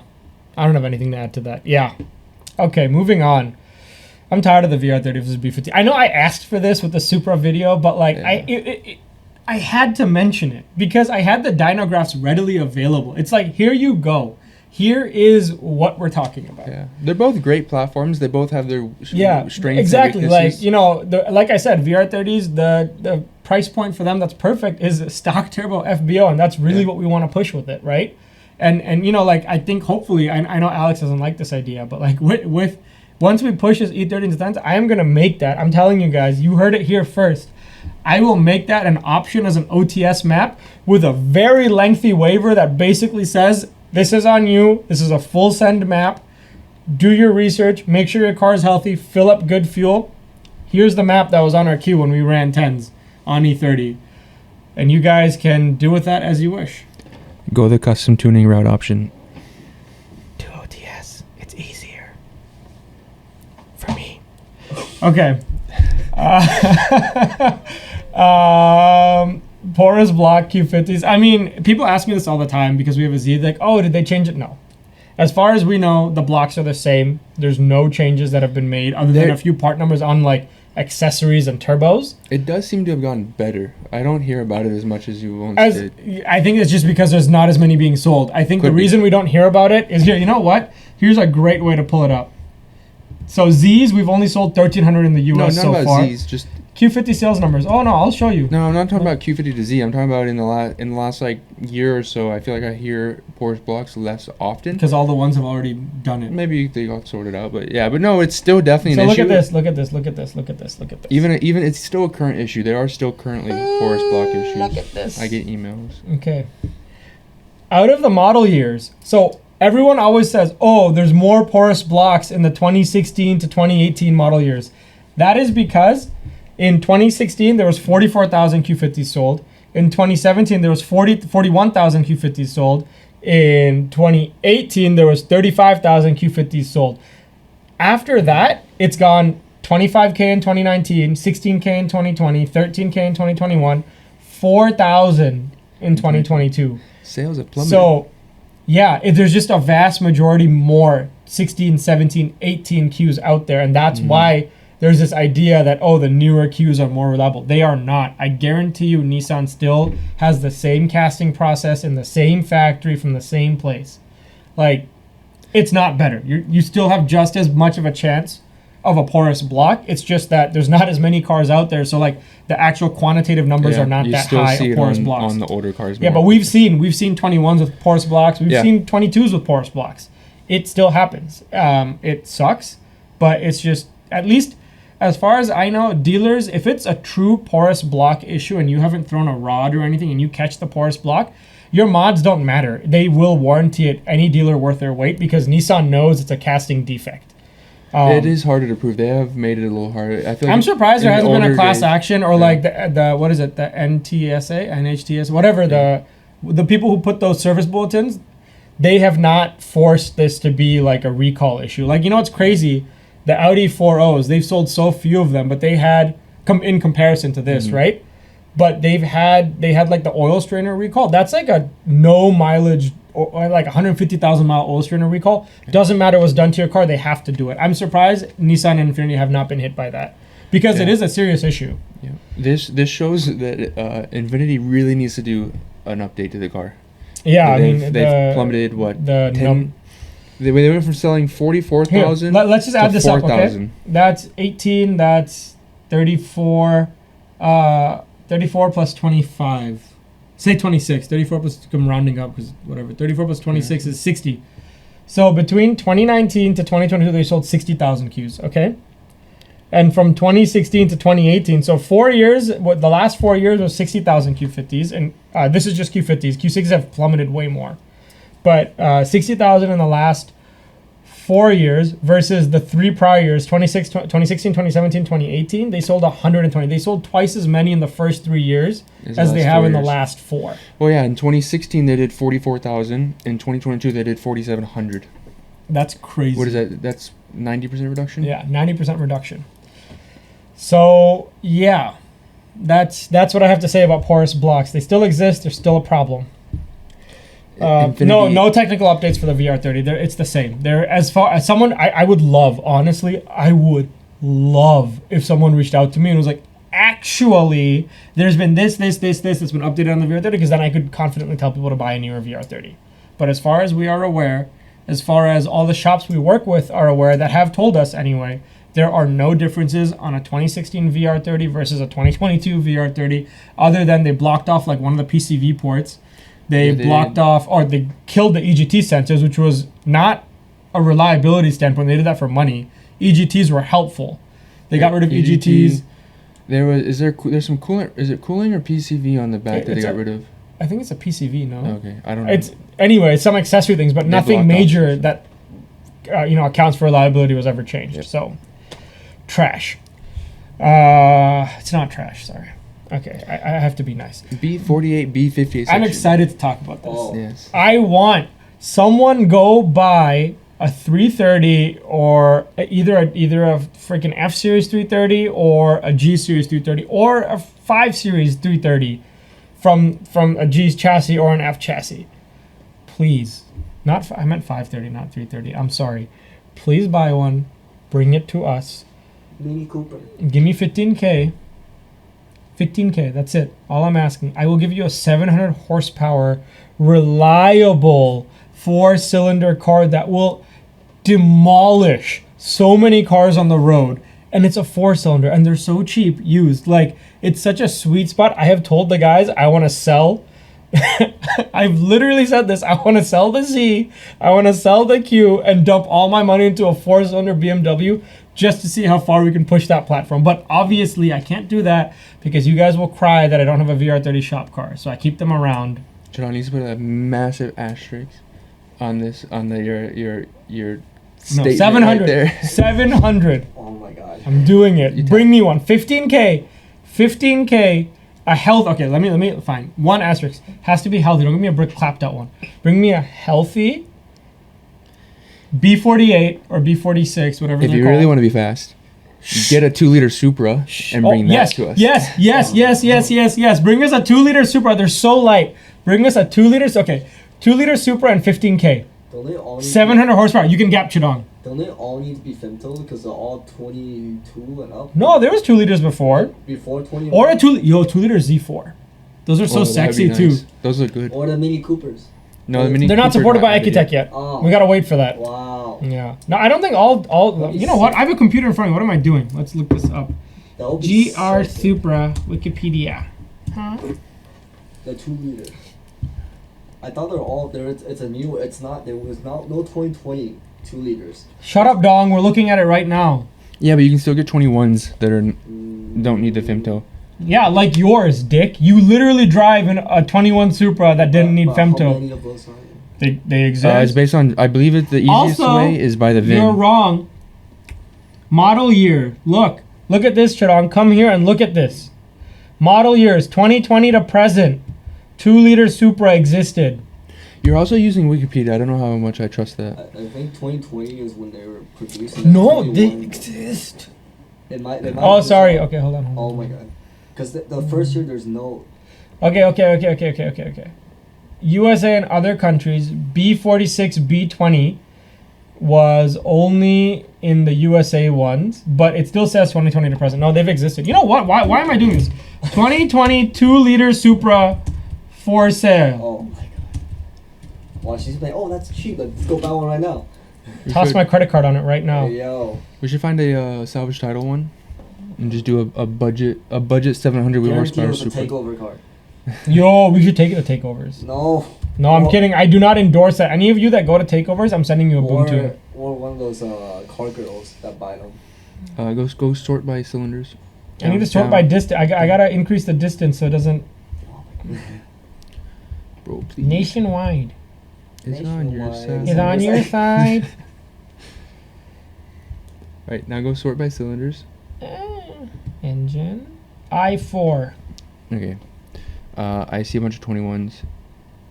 I don't have anything to add to that. Yeah, okay, moving on. I'm tired of the VR30 versus B50. I know I asked for this with the Supra video, but like I had to mention it because I had the dynographs readily available. It's like, here you go. Here is what we're talking about. Yeah, they're both great platforms. They both have their strengths. Exactly. Like like I said, VR30s, the price point for them that's perfect is stock turbo FBO, and that's really what we want to push with it, right? And I think hopefully, I know Alex doesn't like this idea, but like with once we push this E30 into 10s, I am gonna make that. I'm telling you guys, you heard it here first. I will make that an option as an OTS map with a very lengthy waiver that basically says, this is on you, this is a full send map, do your research, make sure your car is healthy, fill up good fuel. Here's the map that was on our queue when we ran 10s on E30. And you guys can do with that as you wish. Go the custom tuning route option. Do OTS, it's easier. For me. Okay. Porous block Q50s. I mean, people ask me this all the time because we have a Z. Like, oh, did they change it? No. As far as we know, the blocks are the same. There's no changes that have been made other than a few part numbers on like accessories and turbos. It does seem to have gotten better. I don't hear about it as much as you once did. I think it's just because there's not as many being sold. I think the reason we don't hear about it is here. You know what? Here's a great way to pull it up. So Z's, we've only sold 1,300 in the U.S. so far. No, not about Z's, just Q50 sales numbers. Oh no, I'll show you. No, I'm not talking about Q50 to Z. I'm talking about in the last like year or so. I feel like I hear porous blocks less often because all the ones have already done it. Maybe they got sorted out, but yeah, but no, it's still definitely an issue. So look at this. Look at this. Look at this. Look at this. Look at this. Even it's still a current issue. There are still currently porous block issues. Look at this. I get emails. Okay. Out of the model years, so everyone always says, "Oh, there's more porous blocks in the 2016 to 2018 model years." That is because in 2016, there was 44,000 Q50s sold. In 2017, there was 41,000 Q50s sold. In 2018, there was 35,000 Q50s sold. After that, it's gone 25K in 2019, 16K in 2020, 13K in 2021, 4,000 in 2022. Sales have plummeted. So, yeah, there's just a vast majority more 16, 17, 18 Qs out there. And that's why there's this idea that, oh, the newer Qs are more reliable. They are not. I guarantee you Nissan still has the same casting process in the same factory from the same place. Like, it's not better. You still have just as much of a chance of a porous block. It's just that there's not as many cars out there. So, like, the actual quantitative numbers are not that high of porous blocks. On the older cars. Yeah, but we've seen 21s with porous blocks. We've seen 22s with porous blocks. It still happens. It sucks, but it's just, at least as far as I know, dealers, if it's a true porous block issue and you haven't thrown a rod or anything and you catch the porous block, your mods don't matter. They will warranty it, any dealer worth their weight, because Nissan knows it's a casting defect. It is harder to prove. They have made it a little harder. I feel like I'm surprised there hasn't been a class action or like the what is it, the NHTS, whatever, the people who put those service bulletins, they have not forced this to be like a recall issue. Like, you know, it's crazy. The Audi 4.0s, they've sold so few of them, but they had in comparison to this, right? But they had like the oil strainer recall. That's like a no mileage, or like 150,000 mile oil strainer recall. Doesn't matter what's done to your car, they have to do it. I'm surprised Nissan and Infiniti have not been hit by that, because it is a serious issue. Yeah. This shows that Infiniti really needs to do an update to the car. Yeah, they've plummeted what, 10. They went from selling 44,000. Let's just add this 4, up, okay? That's 18. That's 34. 34 plus 25. Say 26. 34 plus, I'm rounding up because whatever. 34 plus 26 is 60. So between 2019 to 2022, they sold 60,000 Qs, okay? And from 2016 to 2018, so 4 years, the last 4 years was 60,000 Q50s. And this is just Q50s. Q6s have plummeted way more. But 60,000 in the last 4 years versus the 3 prior years, 2016, 2017, 2018, they sold 120. They sold twice as many in the first 3 years as they have in the last 4. Well, yeah, in 2016 they did 44,000. In 2022 they did 4,700. That's crazy. What is that? That's 90% reduction? Yeah, 90% reduction. So, yeah, that's what I have to say about porous blocks. They still exist. They're still a problem. No technical updates for the VR30. It's the same. As far as someone, I would love, honestly, I would love if someone reached out to me and was like, actually, there's been this that's been updated on the VR30, because then I could confidently tell people to buy a newer VR30. But as far as we are aware, as far as all the shops we work with are aware that have told us anyway, there are no differences on a 2016 VR30 versus a 2022 VR30, other than they blocked off like one of the PCV ports. They blocked off, or they killed the EGT sensors, which was not a reliability standpoint. They did that for money. EGTs were helpful. They got rid of EGTs. There's some coolant. Is it cooling or PCV on the back that they got rid of? I think it's a PCV. No. Okay, I don't know. It's some accessory things, but nothing major that accounts for reliability was ever changed. Yep. So, trash. It's not trash. Sorry. Okay, I have to be nice. B48, B48. I'm excited to talk about this. Oh. Yes. I want someone go buy a 330 or either a freaking F Series 330 or a G Series 330 or a 5 Series 330 from a G chassis or an F chassis. Please. I meant 530, not 330. I'm sorry. Please buy one. Bring it to us. Mini Cooper. Give me 15K. 15K, that's it. All I'm asking. I will give you a 700 horsepower, reliable 4-cylinder car that will demolish so many cars on the road. And it's a 4-cylinder, and they're so cheap used. Like, it's such a sweet spot. I have told the guys I want to sell. I've literally said this. I want to sell the Z, I want to sell the Q, and dump all my money into a 4-cylinder BMW just to see how far we can push that platform. But obviously, I can't do that because you guys will cry that I don't have a VR30 shop car. So I keep them around. John needs to put a massive asterisk on this, on the your statement 700. right there. 700. Oh my god. I'm doing it. Bring me one. 15K. 15K. A health. Okay, let me fine. One asterisk. Has to be healthy. Don't give me a brick clapped out one. Bring me a healthy B48 or B46, whatever. If you really want to be fast, get a 2-liter Supra and bring that to us. Yes. Bring us a 2-liter Supra. They're so light. Bring us a 2-liter. Okay, 2-liter Supra and 15K. Don't they all 700 horsepower. You can gap Chidong. Don't they all need to be femto because they're all 22 and up? No, there was 2 liters before. Before 21? Or a 2-liter Z4. Those are so sexy nice. too. Those look good. Or the Mini Coopers. No, the Mini They're not Cooper's supported by ready yet. Ecotech yet. Oh. We gotta wait for that. Wow. Yeah. No, I don't think all. You know what? I have a computer in front of me. What am I doing? Let's look this up. That would be GR sick. Supra Wikipedia. Huh? The 2 liter. I thought they're all there. It's a new. It's not. There was no 2020 2 liters. Shut up, Dong. We're looking at it right now. Yeah, but you can still get 21s that are don't need the femto. Yeah, like yours, Dick. You literally drive in a 21 Supra that didn't need How femto. many of those are there? They exist. It's based on. I believe the easiest Also, way is by the VIN. You're wrong. Model year. Look at this, Chidong. Come here and look at this. Model years 2020 to present. 2-liter Supra existed. You're also using Wikipedia. I don't know how much I trust that. I think 2020 is when they were producing. No, 21. they exist. It might Oh, sorry. Okay, hold on. Oh my god. Because the first year there's no. Okay. USA and other countries, B46, B20 was only in the USA ones, but it still says 2020 to present. No, they've existed. You know what? Why am I doing this? 2020 2-liter Supra for sale. Oh my god. Wow, she's like, oh, that's cheap. Let's go buy one right now. Toss my credit card on it right now. Hey, yo. We should find a salvage title one, and just do a budget 700 wheel Guarantee it horsepower was a Supra. takeover car. Yo, we should take it to takeovers. No. No, I'm kidding. I do not endorse that. Any of you that go to takeovers, I'm sending you a boom tune. Or one of those car girls that buy them. Go sort by cylinders. I need to sort by distance. I gotta increase the distance so it doesn't. Bro, please. Nationwide. It's on your Nationwide. side. It's on your side. Right, now go sort by cylinders. Engine. I4. Okay. I see a bunch of 21s.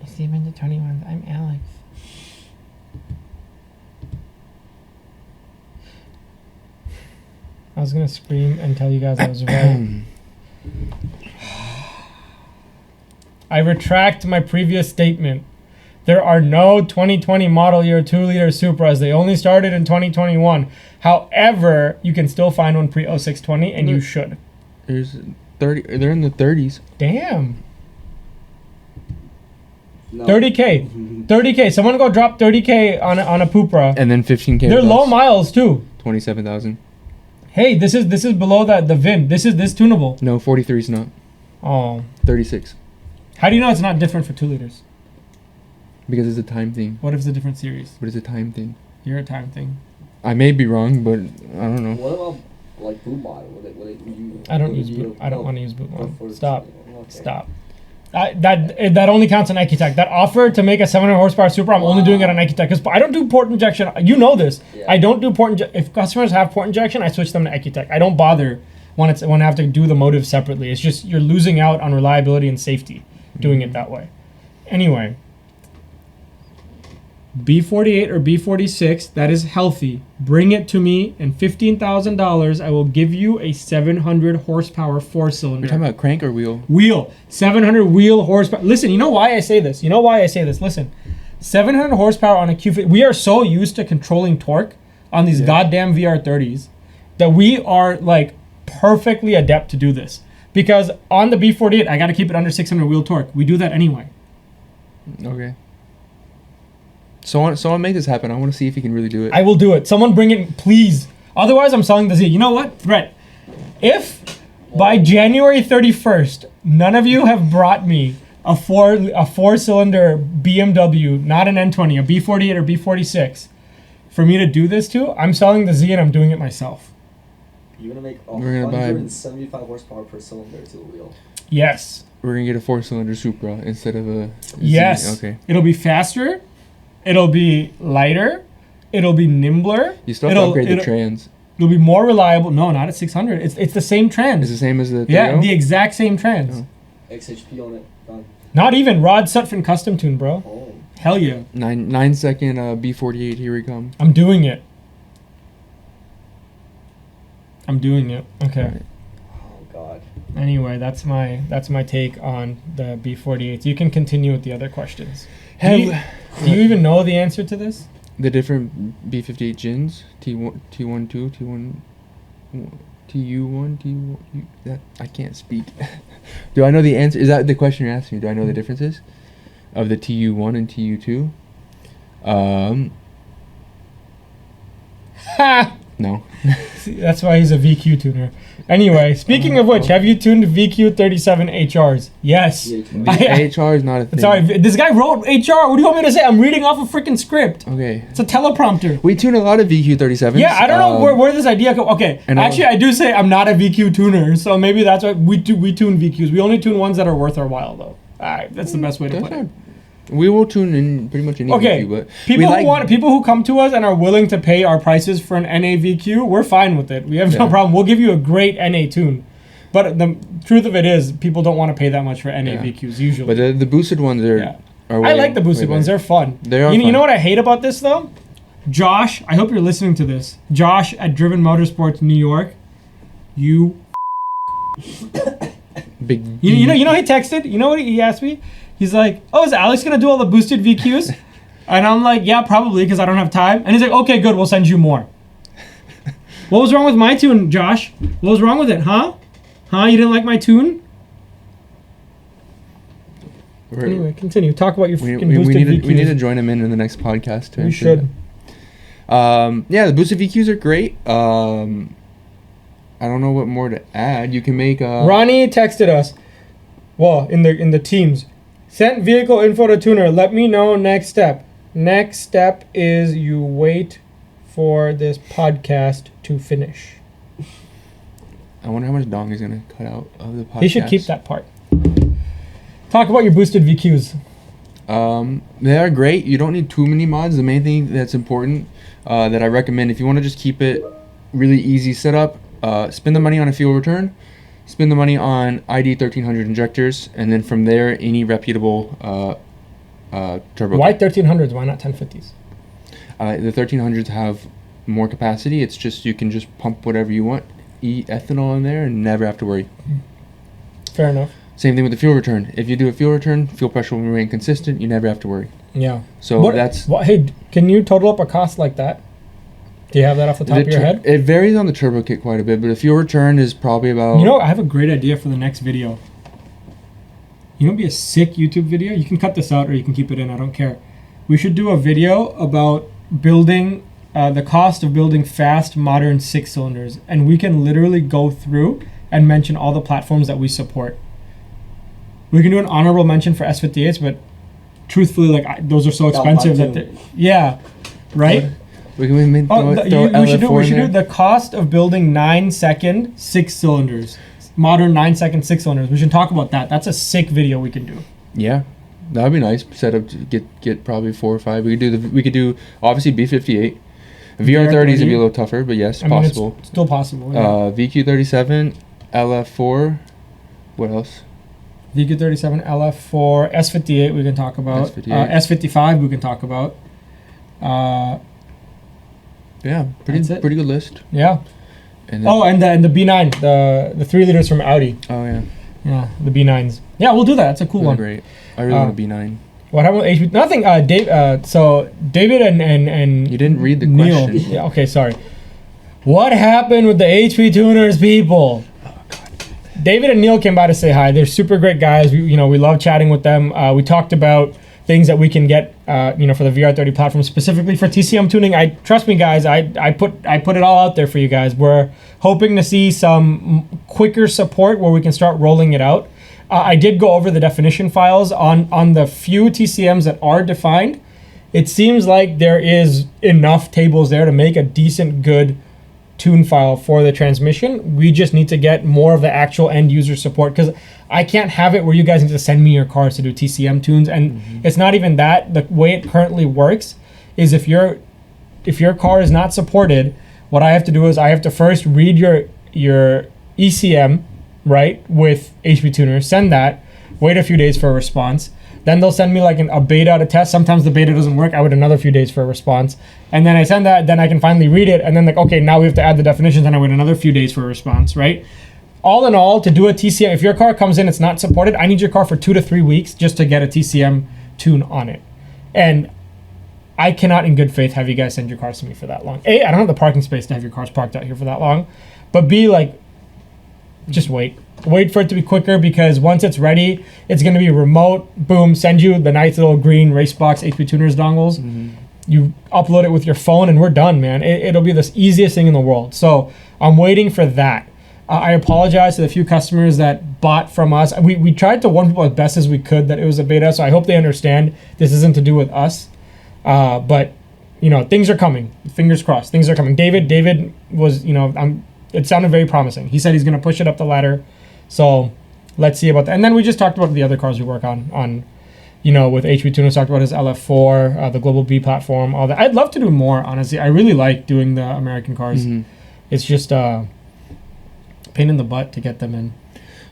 I see him in the 21s. I'm Alex. I was gonna scream and tell you guys I was right. I retract my previous statement. There are no 2020 model year 2-liter Supras. They only started in 2021. However, you can still find one pre-0620, and you should. There's 30. They're in the 30s. Damn. No. 30K. 30K. Someone go drop 30K on a Pupra. And then 15K. They're low miles too. 27,000. Hey, this is below the VIN. This tunable. No, 43's not. Oh. 36. How do you know it's not different for 2 liters? Because it's a time thing. What if it's a different series? But it's a time thing. You're a time thing. I may be wrong, but I don't know. What about like boot model? I don't use boot. I don't want to use boot Oh, one. Stop. Okay. Stop. That only counts on Ecotech. That offer to make a 700 horsepower Supra, I'm only doing it on Ecotech because I don't do port injection. You know this. Yeah. I don't do port injection. If customers have port injection, I switch them to Ecotech. I don't bother when I have to do the motive separately. It's just you're losing out on reliability and safety doing it that way. Anyway, B48 or B46, that is healthy. Bring it to me, and $15,000, I will give you a 700 horsepower 4-cylinder. You're talking about crank or wheel? Wheel. 700 wheel horsepower. Listen, you know why I say this? Listen. 700 horsepower on a Q50. We are so used to controlling torque on these goddamn VR30s that we are like perfectly adept to do this. Because on the B48, I got to keep it under 600 wheel torque. We do that anyway. Okay. Someone make this happen. I want to see if he can really do it. I will do it. Someone bring it, please. Otherwise, I'm selling the Z. You know what? Threat. If by January 31st, none of you have brought me a four-cylinder BMW, not an N20, a B48 or B46, for me to do this to, I'm selling the Z and I'm doing it myself. You're going to make We're gonna 175 horsepower per cylinder to the wheel. Yes. We're going to get a 4-cylinder Supra instead of a Z. Yes. Okay. It'll be faster. It'll be lighter. It'll be nimbler. You still have to upgrade the trans. It'll be more reliable. No, not at 600. It's the same trans. It's the same as the Yeah, the exact same trans. Oh. XHP on it. Done. Not even Rod Sutphin custom tune, bro. Oh. Hell yeah. 9-second B48. Here we come. I'm doing it. I'm doing it. Okay. Right. Oh God. Anyway, that's my take on the B48. You can continue with the other questions. Do you even know the answer to this? The different B58 gins, T1, T12, T1, TU1, T1. That I can't speak. Do I know the answer? Is that the question you're asking me? Do I know the differences of the TU1 and TU2? Ha! No. See, that's why he's a VQ tuner. Anyway, speaking of which, have you tuned VQ37 HRs? Yes. The HR is not a thing. Sorry, this guy wrote HR. What do you want me to say? I'm reading off a freaking script. Okay. It's a teleprompter. We tune a lot of VQ37s. Yeah, I don't know where this idea comes. Okay, actually, I do say I'm not a VQ tuner, so maybe that's why we tune VQs. We only tune ones that are worth our while, though. That's the best way to put it. We will tune in pretty much any VQ, but people who come to us and are willing to pay our prices for an NA VQ, we're fine with it. We have no problem. We'll give you a great NA tune. But the truth of it is, people don't want to pay that much for NA VQs usually. But the boosted ones are I like the boosted ones. They're fun. They are fun. You know what I hate about this though? Josh, I hope you're listening to this. Josh at Driven Motorsports New York, you big. You know he texted. You know what he asked me? He's like, "Oh, is Alex gonna do all the boosted VQs?" And I'm like, "Yeah, probably, because I don't have time." And he's like, "Okay, good. We'll send you more." What was wrong with my tune, Josh? What was wrong with it, huh? Huh? You didn't like my tune? Anyway, continue. Talk about your freaking boosted VQs. We need to join him in the next podcast. We should. The boosted VQs are great. I don't know what more to add. You can make. Ronnie texted us. Well, in the teams. Sent vehicle info to tuner. Let me know next step. Next step is you wait for this podcast to finish. I wonder how much Dong is going to cut out of the podcast. He should keep that part. Talk about your boosted VQs. They are great. You don't need too many mods. The main thing that's important that I recommend, if you want to just keep it really easy setup, spend the money on a fuel return. Spend the money on ID 1300 injectors, and then from there, any reputable turbo. Why 1300s? Why not 1050s? The 1300s have more capacity. It's just you can just pump whatever you want, ethanol in there, and never have to worry. Fair enough. Same thing with the fuel return. If you do a fuel return, fuel pressure will remain consistent. You never have to worry. Yeah. So hey, can you total up a cost like that? Do you have that off the top of your head? It varies on the turbo kit quite a bit, but a fuel return is probably about... You know, I have a great idea for the next video. You know, it'd be a sick YouTube video. You can cut this out or you can keep it in. I don't care. We should do a video about building the cost of building fast, modern 6-cylinders, and we can literally go through and mention all the platforms that we support. We can do an honorable mention for S58s, but truthfully, those are so expensive right? We should do the cost of building 9-second 6-cylinders, modern 9-second 6-cylinders. We should talk about that. That's a sick video we can do. Yeah, that'd be nice. Set up to get probably 4 or 5. We could do obviously B58. VR30 is gonna be a little tougher, but yes, possible. It's still possible. Yeah. VQ37, LF4. What else? VQ37, LF4, S58 we can talk about. S55 we can talk about. Yeah, pretty good list. Yeah. And the B9, the 3 liters from Audi. Oh yeah. Yeah, the B9s. Yeah, we'll do that. That's a cool one. Great. I really want a B9. What happened with HP? Nothing. So David and you didn't read the Neil, question. Yeah. Okay. Sorry. What happened with the HP tuners, people? David and Neil came by to say hi. They're super great guys. We love chatting with them. We talked about things that we can get, for the VR30 platform, specifically for TCM tuning. Trust me, guys. I put it all out there for you guys. We're hoping to see some quicker support where we can start rolling it out. I did go over the definition files on the few TCMs that are defined. It seems like there is enough tables there to make a decent, good tune file for the transmission. We just need to get more of the actual end user support, because I can't have it where you guys need to send me your cars to do TCM tunes. And it's not even that. The way it currently works is if your car is not supported, what I have to do is I have to first read your ECM, right, with HP Tuner, send that, wait a few days for a response. Then they'll send me like a beta to test. Sometimes the beta doesn't work. I wait another few days for a response. And then I send that, then I can finally read it. And then like, okay, now we have to add the definitions, and I wait another few days for a response, right? All in all, to do a TCM, if your car comes in, it's not supported, I need your car for 2 to 3 weeks just to get a TCM tune on it. And I cannot in good faith have you guys send your cars to me for that long. A, I don't have the parking space to have your cars parked out here for that long. But B, like, just wait. Wait for it to be quicker, because once it's ready, it's going to be remote. Boom, send you the nice little green RACEBOX HP Tuners dongles. You upload it with your phone, and we're done, man. It'll be the easiest thing in the world. So I'm waiting for that. I apologize to the few customers that bought from us. We tried to warn people as best as we could that it was a beta, so I hope they understand this isn't to do with us. But, things are coming. Fingers crossed. Things are coming. David was, it sounded very promising. He said he's going to push it up the ladder. So let's see about that. And then we just talked about the other cars we work on with HP Tuners, talked about his LF4, the Global B platform, all that. I'd love to do more, honestly. I really like doing the American cars. It's just a pain in the butt to get them in.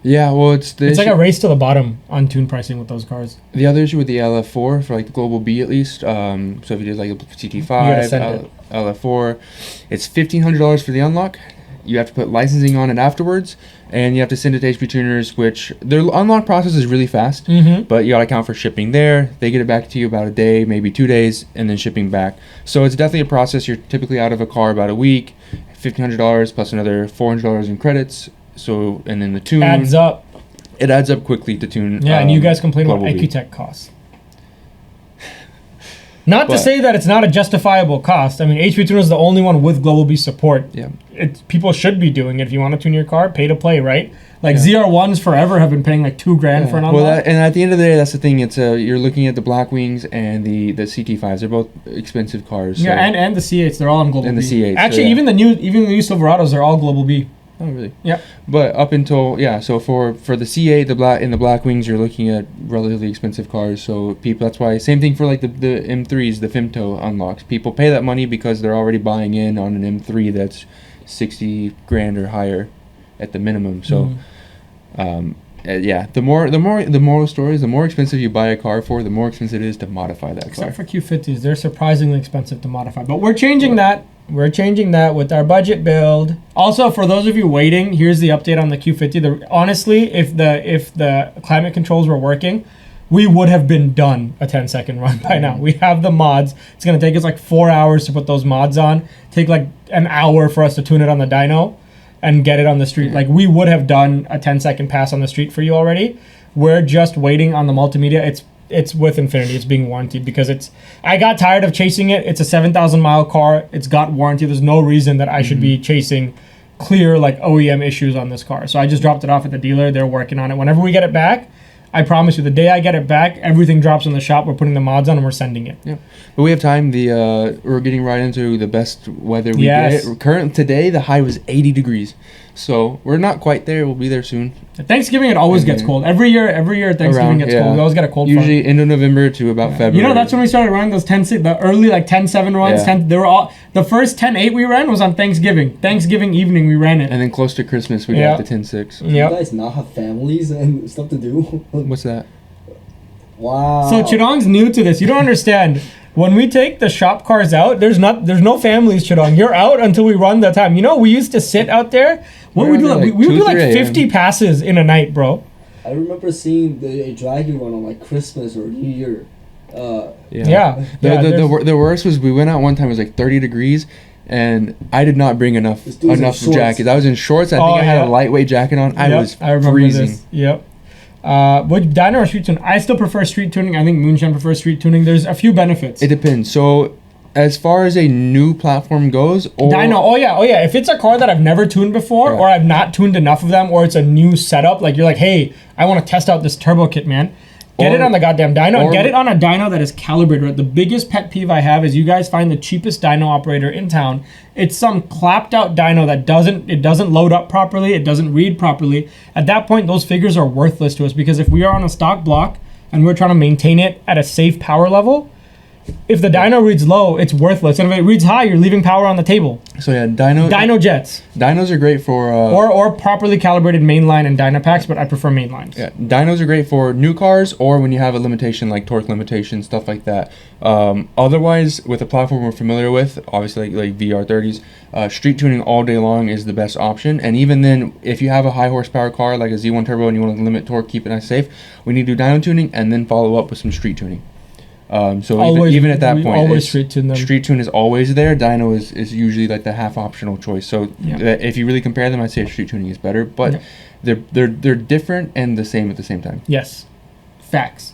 Yeah, well, it's like a race to the bottom on tune pricing with those cars. The other issue with the LF4, for like the Global B at least, so if you did like a CT5, LF4, it's $1,500 for the unlock. You have to put licensing on it afterwards, and you have to send it to HP Tuners, which their unlock process is really fast, but you got to account for shipping there. They get it back to you about a day, maybe 2 days, and then shipping back. So it's definitely a process. You're typically out of a car about a week, $1,500 plus another $400 in credits. So, and then the tune adds up. It adds up quickly to tune. Yeah, and you guys complain about EcuTech costs. Not to say that it's not a justifiable cost. I mean, HP Tuner is the only one with Global B support. Yeah. People should be doing it. If you want to tune your car, pay to play, right? Like ZR1s forever have been paying like $2,000 for an unlock. Well, and at the end of the day, that's the thing. It's you're looking at the Blackwings and the CT5s. They're both expensive cars. Yeah, so. and the C8s, they're all on Global B. And the C8s. Actually, even the new Silverados, they're all Global B. Oh, really? Yeah. But up until, so for the C8, the Blackwings, you're looking at relatively expensive cars. So people, that's why, same thing for like the M3s, the Femto unlocks. People pay that money because they're already buying in on an M3 that's $60,000 or higher at the minimum. So, the moral story is the more expensive you buy a car for, the more expensive it is to modify that car. Except for Q50s, they're surprisingly expensive to modify. But we're changing that. We're changing that with our budget build. Also, for those of you waiting, here's the update on the Q50. Honestly, if the climate controls were working, we would have been done a 10-second run by now. We have the mods. It's going to take us like 4 hours to put those mods on. Take like an hour for us to tune it on the dyno and get it on the street. Like, we would have done a 10-second pass on the street for you already. We're just waiting on the multimedia. It's with Infinity. It's being warranted because I got tired of chasing it. It's a 7,000-mile car. It's got warranty. There's no reason that I should be chasing clear like OEM issues on this car. So I just dropped it off at the dealer. They're working on it. Whenever we get it back, I promise you, the day I get it back, everything drops in the shop. We're putting the mods on and we're sending it. Yeah, but we have time. We're getting right into the best weather we get. Today, the high was 80 degrees. So we're not quite there. We'll be there soon. At Thanksgiving, it always gets cold. Every year Thanksgiving gets cold. We always get a cold front. Usually end of November to about February. That's when we started running those the early like 10-7 runs. Yeah. They were all the first 10-8 we ran was on Thanksgiving. Thanksgiving evening we ran it. And then close to Christmas we got the 10-6. You guys not have families and stuff to do? What's that? Wow. So Chidong's new to this. You don't understand. When we take the shop cars out, there's no families, Chidong. You're out until we run the time. We used to sit out there. What we do? We would do like 50 passes in a night, bro. I remember seeing a dragon run on like Christmas or New Year. The worst was we went out one time. It was like 30 degrees. and I did not bring enough shorts. jackets. I was in shorts. I think I had a lightweight jacket on. I was freezing. This. Yep. What dyno or street tuning? I still prefer street tuning. I think Moonshine prefers street tuning. There's a few benefits. It depends. So, as far as a new platform goes, or dyno, oh yeah. If it's a car that I've never tuned before, or I've not tuned enough of them, or it's a new setup, like you're like, hey, I want to test out this turbo kit, man. Get it on the goddamn dyno, and get it on a dyno that is calibrated. Right? The biggest pet peeve I have is you guys find the cheapest dyno operator in town. It's some clapped out dyno that doesn't load up properly, it doesn't read properly. At that point, those figures are worthless to us, because if we are on a stock block and we're trying to maintain it at a safe power level, if the dyno reads low, it's worthless. And if it reads high, you're leaving power on the table. So yeah, dyno jets. Dynos are great for or properly calibrated mainline and dyno packs, but I prefer mainlines. Yeah, dynos are great for new cars or when you have a limitation like torque limitation, stuff like that. Otherwise, with a platform we're familiar with, obviously like VR30s, street tuning all day long is the best option. And even then, if you have a high horsepower car like a Z1 turbo and you want to limit torque, keep it nice safe, we need to do dyno tuning and then follow up with some street tuning. So even at that point, street tune them. Street tune is always there. Dyno is usually like the half optional choice. So if you really compare them, I'd say street tuning is better. But they're different and the same at the same time. Yes, facts.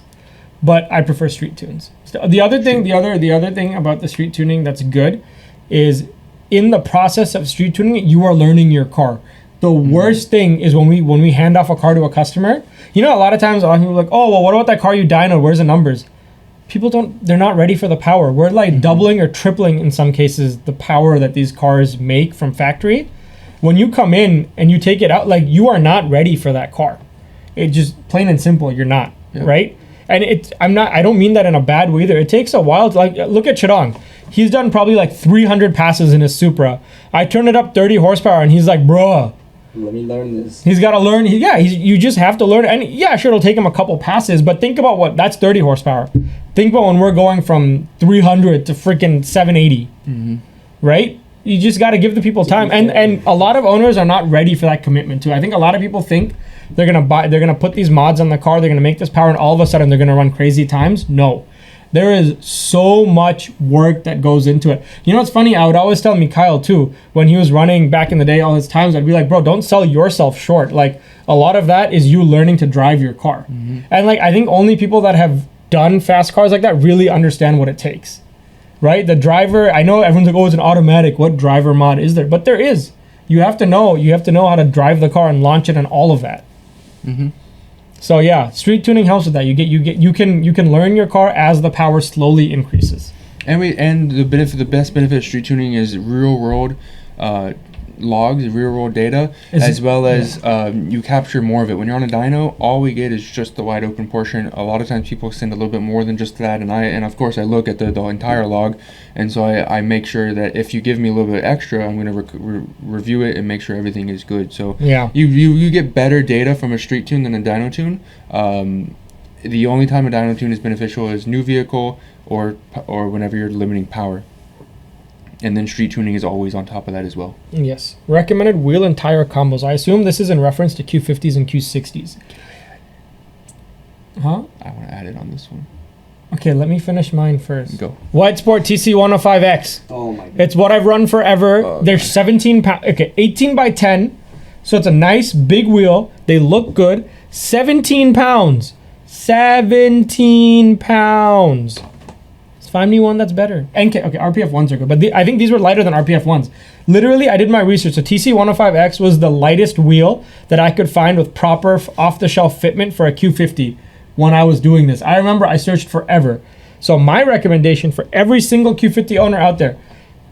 But I prefer street tunes. So the other thing about the street tuning that's good is in the process of street tuning, you are learning your car. The worst thing is when we hand off a car to a customer. You know, a lot of times people are like, oh well, what about that car you dynoed? Where's the numbers? They're not ready for the power. We're like doubling or tripling in some cases the power that these cars make from factory. When you come in and you take it out, like you are not ready for that car. It just plain and simple, you're not, right? And I don't mean that in a bad way either. It takes a while to, like, look at Chidong. He's done probably like 300 passes in his Supra. I turn it up 30 horsepower and he's like, bruh. Let me learn this. He's got to learn. You just have to learn. And yeah, sure, it'll take him a couple passes, but think about that's 30 horsepower. Think about when we're going from 300 to freaking 780, right? You just got to give the people time. And a lot of owners are not ready for that commitment too. I think a lot of people think they're going to put these mods on the car, they're going to make this power, and all of a sudden they're going to run crazy times. No. There is so much work that goes into it. You know what's funny? I would always tell Mikhail too, when he was running back in the day all his times, I'd be like, bro, don't sell yourself short. Like, a lot of that is you learning to drive your car. And like, I think only people that have done fast cars like that really understand what it takes, right? The driver, I know everyone's like, oh, it's an automatic. What driver mod is there? But there is. You have to know how to drive the car and launch it and all of that. So yeah, street tuning helps with that. You can learn your car as the power slowly increases. And the best benefit of street tuning is real world logs, real world data, as well as you capture more of it. When you're on a dyno, all we get is just the wide open portion. A lot of times people send a little bit more than just that, and of course I look at the entire log, and so I make sure that if you give me a little bit extra, I'm going to review it and make sure everything is good. So you get better data from a street tune than a dyno tune. The only time a dyno tune is beneficial is new vehicle or whenever you're limiting power. And then street tuning is always on top of that as well. Yes. Recommended wheel and tire combos. I assume this is in reference to Q50s and Q60s. Huh? I want to add it on this one. Okay, let me finish mine first. Go. White Sport TC105X. Oh my god. It's what I've run forever. They're 17 pounds. Okay, 18 by 10. So it's a nice big wheel. They look good. 17 pounds. 17 pounds. Find me one that's better. NK, okay, RPF 1s are good, but I think these were lighter than RPF 1s. Literally, I did my research. So TC105X was the lightest wheel that I could find with proper off-the-shelf fitment for a Q50 when I was doing this. I remember I searched forever. So my recommendation for every single Q50 owner out there,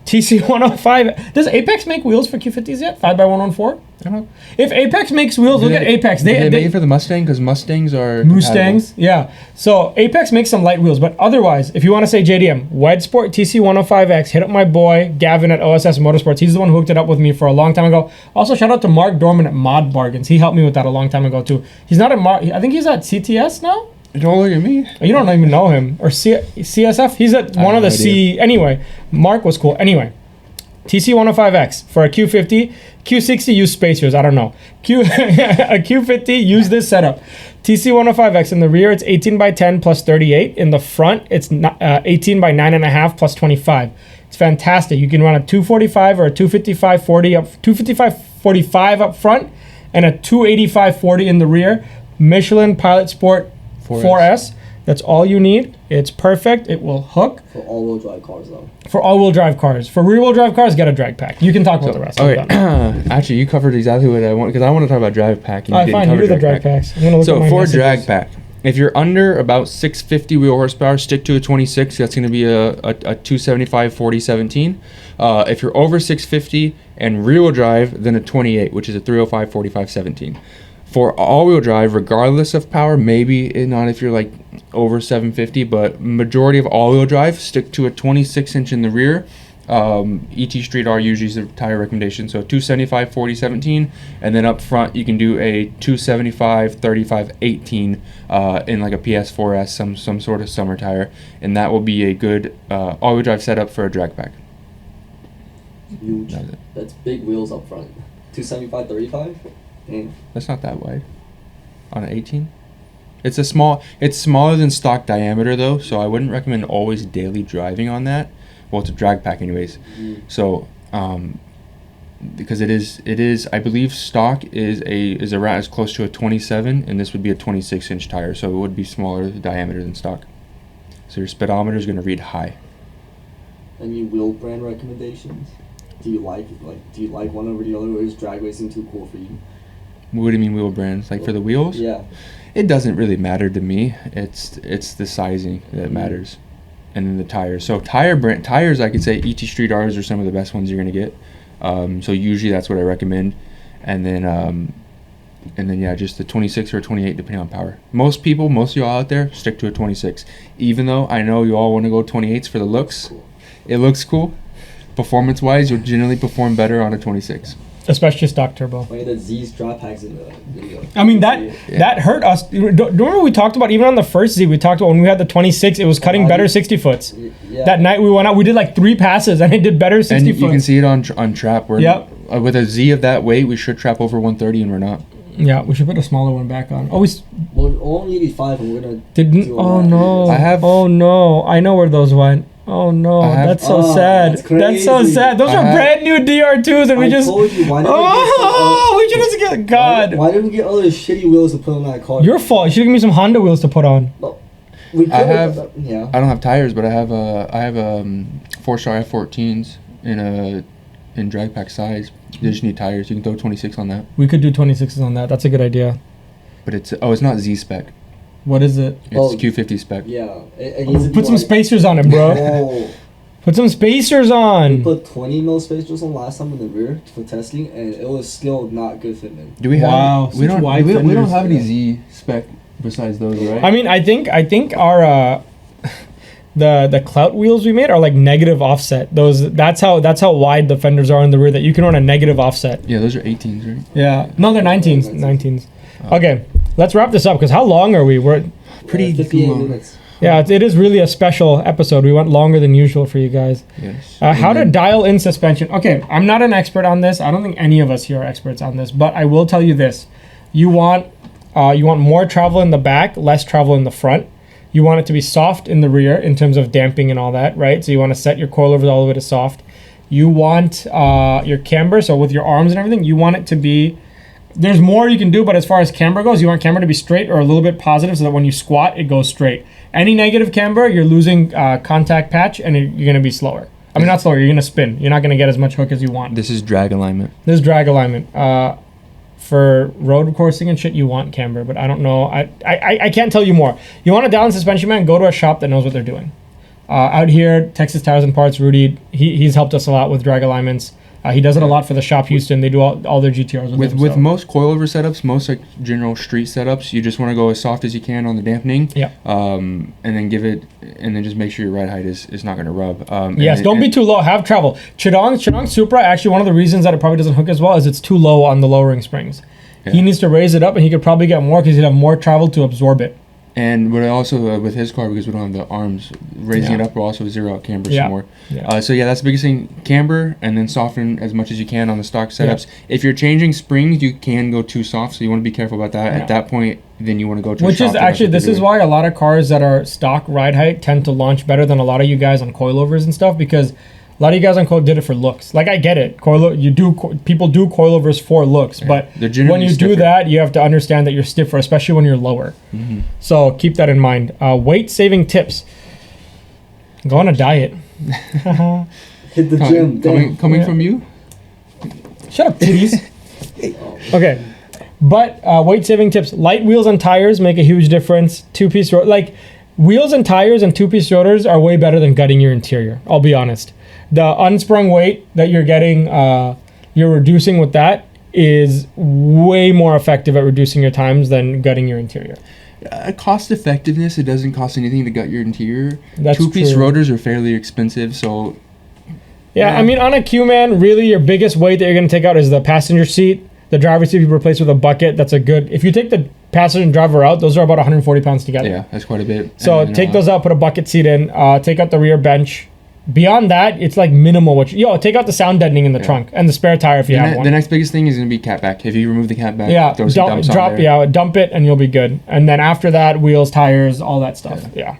TC105. Does Apex make wheels for Q50s yet? 5x114? I don't know. If Apex makes wheels, look at Apex. They made for the Mustang because Mustangs are Mustangs, compatible. Yeah. So Apex makes some light wheels, but otherwise, if you want to say JDM, Wedge Sport TC105X, hit up my boy Gavin at OSS Motorsports. He's the one who hooked it up with me for a long time ago. Also, shout out to Mark Dorman at Mod Bargains. He helped me with that a long time ago too. He's not at I think he's at CTS now. Don't look at me. You don't even know him. Or CSF? He's at one of the C. Anyway, Mark was cool. Anyway, TC105X for a Q50. Q60 use spacers. I don't know. A Q50 use this setup. TC105X in the rear, it's 18 by 10 plus 38. In the front, it's 18 by 9.5 plus 25. It's fantastic. You can run a 245 or a 255/40 up, 255/45 up front, and a 285/40 in the rear. Michelin Pilot Sport 4S. That's all you need. It's perfect. It will hook. For all-wheel drive cars, though. For all-wheel drive cars. For rear-wheel drive cars, get a drag pack. You can talk about the rest. Okay. Actually, you covered exactly what I want, because I want to talk about drag pack. All right, fine. You do the drag packs. I'm gonna look at my for messages. drag pack, if you're under about 650 wheel horsepower, stick to a 26. That's going to be a 275/40/17. If you're over 650 and rear-wheel drive, then a 28, which is a 305/45/17. For all-wheel drive, regardless of power, maybe not if you're like over 750, but majority of all-wheel drive, stick to a 26-inch in the rear. ET Street R usually is the tire recommendation, so 275/40/17, and then up front you can do a 275/35/18 in like a PS4S, some sort of summer tire, and that will be a good all-wheel drive setup for a drag pack. Huge. That's big wheels up front. 275/35. That's not that wide on an 18. It's smaller than stock diameter though, so I wouldn't recommend always daily driving on that. Well, it's a drag pack anyways. So because it is I believe stock is around as close to a 27, and this would be a 26-inch tire, so it would be smaller diameter than stock. So your speedometer is going to read high. Any wheel brand recommendations? Do you like one over the other, or is drag racing too cool for you? What do you mean wheel brands? Like for the wheels? Yeah. It doesn't really matter to me. It's the sizing that matters, and then the tires. So tires, I could say ET Street R's are some of the best ones you're gonna get. So usually that's what I recommend, and then yeah, just the 26 or 28 depending on power. Most of y'all out there stick to a 26. Even though I know you all want to go 28s for the looks, Cool. It looks cool. Performance-wise, you'll generally perform better on a 26. Especially stock turbo. Like the Z's drop packs in the video. I mean, that hurt us. Do you remember we talked about, even on the first Z, we talked about when we had the 26, it was cutting better 60 foots. Yeah. That night we went out, we did like 3 passes and it did better 60 And foots. you can see it on trap. Where Yep. With a Z of that weight, we should trap over 130, and we're not. Yeah, we should put a smaller one back on. Oh, Well, only 85, and we're gonna. didn't. do a Oh lot. no. Oh no. I know where those went. Oh no. That's so sad. That's so crazy. sad. Those are brand new DR2s and we just. told you, why did we should just get. God. Why did we get all those shitty wheels to put on that car? Your fault. You should give me some Honda wheels to put on. No, we I have. Yeah. I don't have tires, but I have 4-star F14s in drag pack size. You just need tires. You can throw 26 on that. We could do 26s on that. That's a good idea. But it's not Z spec. What is it? It's Q50 spec. Yeah. It needs to be Put some like- spacers on it, bro. Oh. Put some spacers We on. put 20 mil spacers on last time in the rear for testing, and it was still not good fitment. Do we have? Wow, We don't. such wide We don't fenders. have any Z spec besides those, right? I mean, I think our the clout wheels we made are like negative offset. That's how wide the fenders are in the rear, that you can run a negative offset. Yeah, those are 18s, right? Yeah. No, they're 19s. 19s. Okay, let's wrap this up, because how long are we? We're Pretty 58 long. minutes. yeah, it is really a special episode. We went longer than usual for you guys. Yes. How to dial in suspension. Okay, I'm not an expert on this. I don't think any of us here are experts on this, but I will tell you this. You want more travel in the back, less travel in the front. You want it to be soft in the rear in terms of damping and all that, right? So you want to set your coilovers all the way to soft. You want your camber, so with your arms and everything, you want it to be, there's more you can do, but as far as camber goes, you want camber to be straight or a little bit positive so that when you squat, it goes straight. Any negative camber, you're losing contact patch and you're going to be slower. I mean, not slower, you're going to spin. You're not going to get as much hook as you want. This is drag alignment. This is drag alignment. For road coursing and shit, you want camber, but I don't know. I can't tell you more. You want a dial in suspension, man, go to a shop that knows what they're doing. Out here, Texas Tires and Parts, Rudy, he's helped us a lot with drag alignments. He does it a lot for the shop Houston. They do all their GTRs with With most coilover setups, most like general street setups, you just want to go as soft as you can on the dampening. Yeah. And then and then just make sure your ride height is not going to rub. Yes, don't be too low. Have travel. Chidong Supra, actually, one of the reasons that it probably doesn't hook as well is it's too low on the lowering springs. Yeah. He needs to raise it up, and he could probably get more because he'd have more travel to absorb it. And what also with his car, because we don't have the arms, raising it up will also zero out camber some more. Yeah. So yeah, that's the biggest thing. Camber, and then soften as much as you can on the stock setups. If you're changing springs, you can go too soft, so you want to be careful about that. At that point, then you want to go to Which a is shop actually, this is why a lot of cars that are stock ride height tend to launch better than a lot of you guys on coilovers and stuff, because A lot of you guys on coil did it for looks. Like I get it, people do coilovers for looks, but when you do that, you have to understand that you're stiffer, especially when you're lower. Mm-hmm. So keep that in mind. Weight saving tips. Go on a diet. Hit the gym. Coming from you. Shut up, titties. Okay, but weight saving tips. Light wheels and tires make a huge difference. Two-piece like wheels and tires and two-piece rotors are way better than gutting your interior. I'll be honest. The unsprung weight that you're getting, you're reducing with that is way more effective at reducing your times than gutting your interior. Cost effectiveness, it doesn't cost anything to gut your interior. That's two-piece true. rotors are fairly expensive, so... Yeah, I mean, on a Q-Man, really your biggest weight that you're going to take out is the passenger seat. The driver's seat you replace with a bucket. That's a good... If you take the passenger and driver out, those are about 140 pounds together. Yeah, that's quite a bit. So take those out, put a bucket seat in, take out the rear bench. Beyond that, it's like minimal. Take out the sound deadening in the trunk and the spare tire if you have one. The next biggest thing is going to be cat back. If you remove the cat back, dump it and you'll be good. And then after that, wheels, tires, all that stuff. Yeah.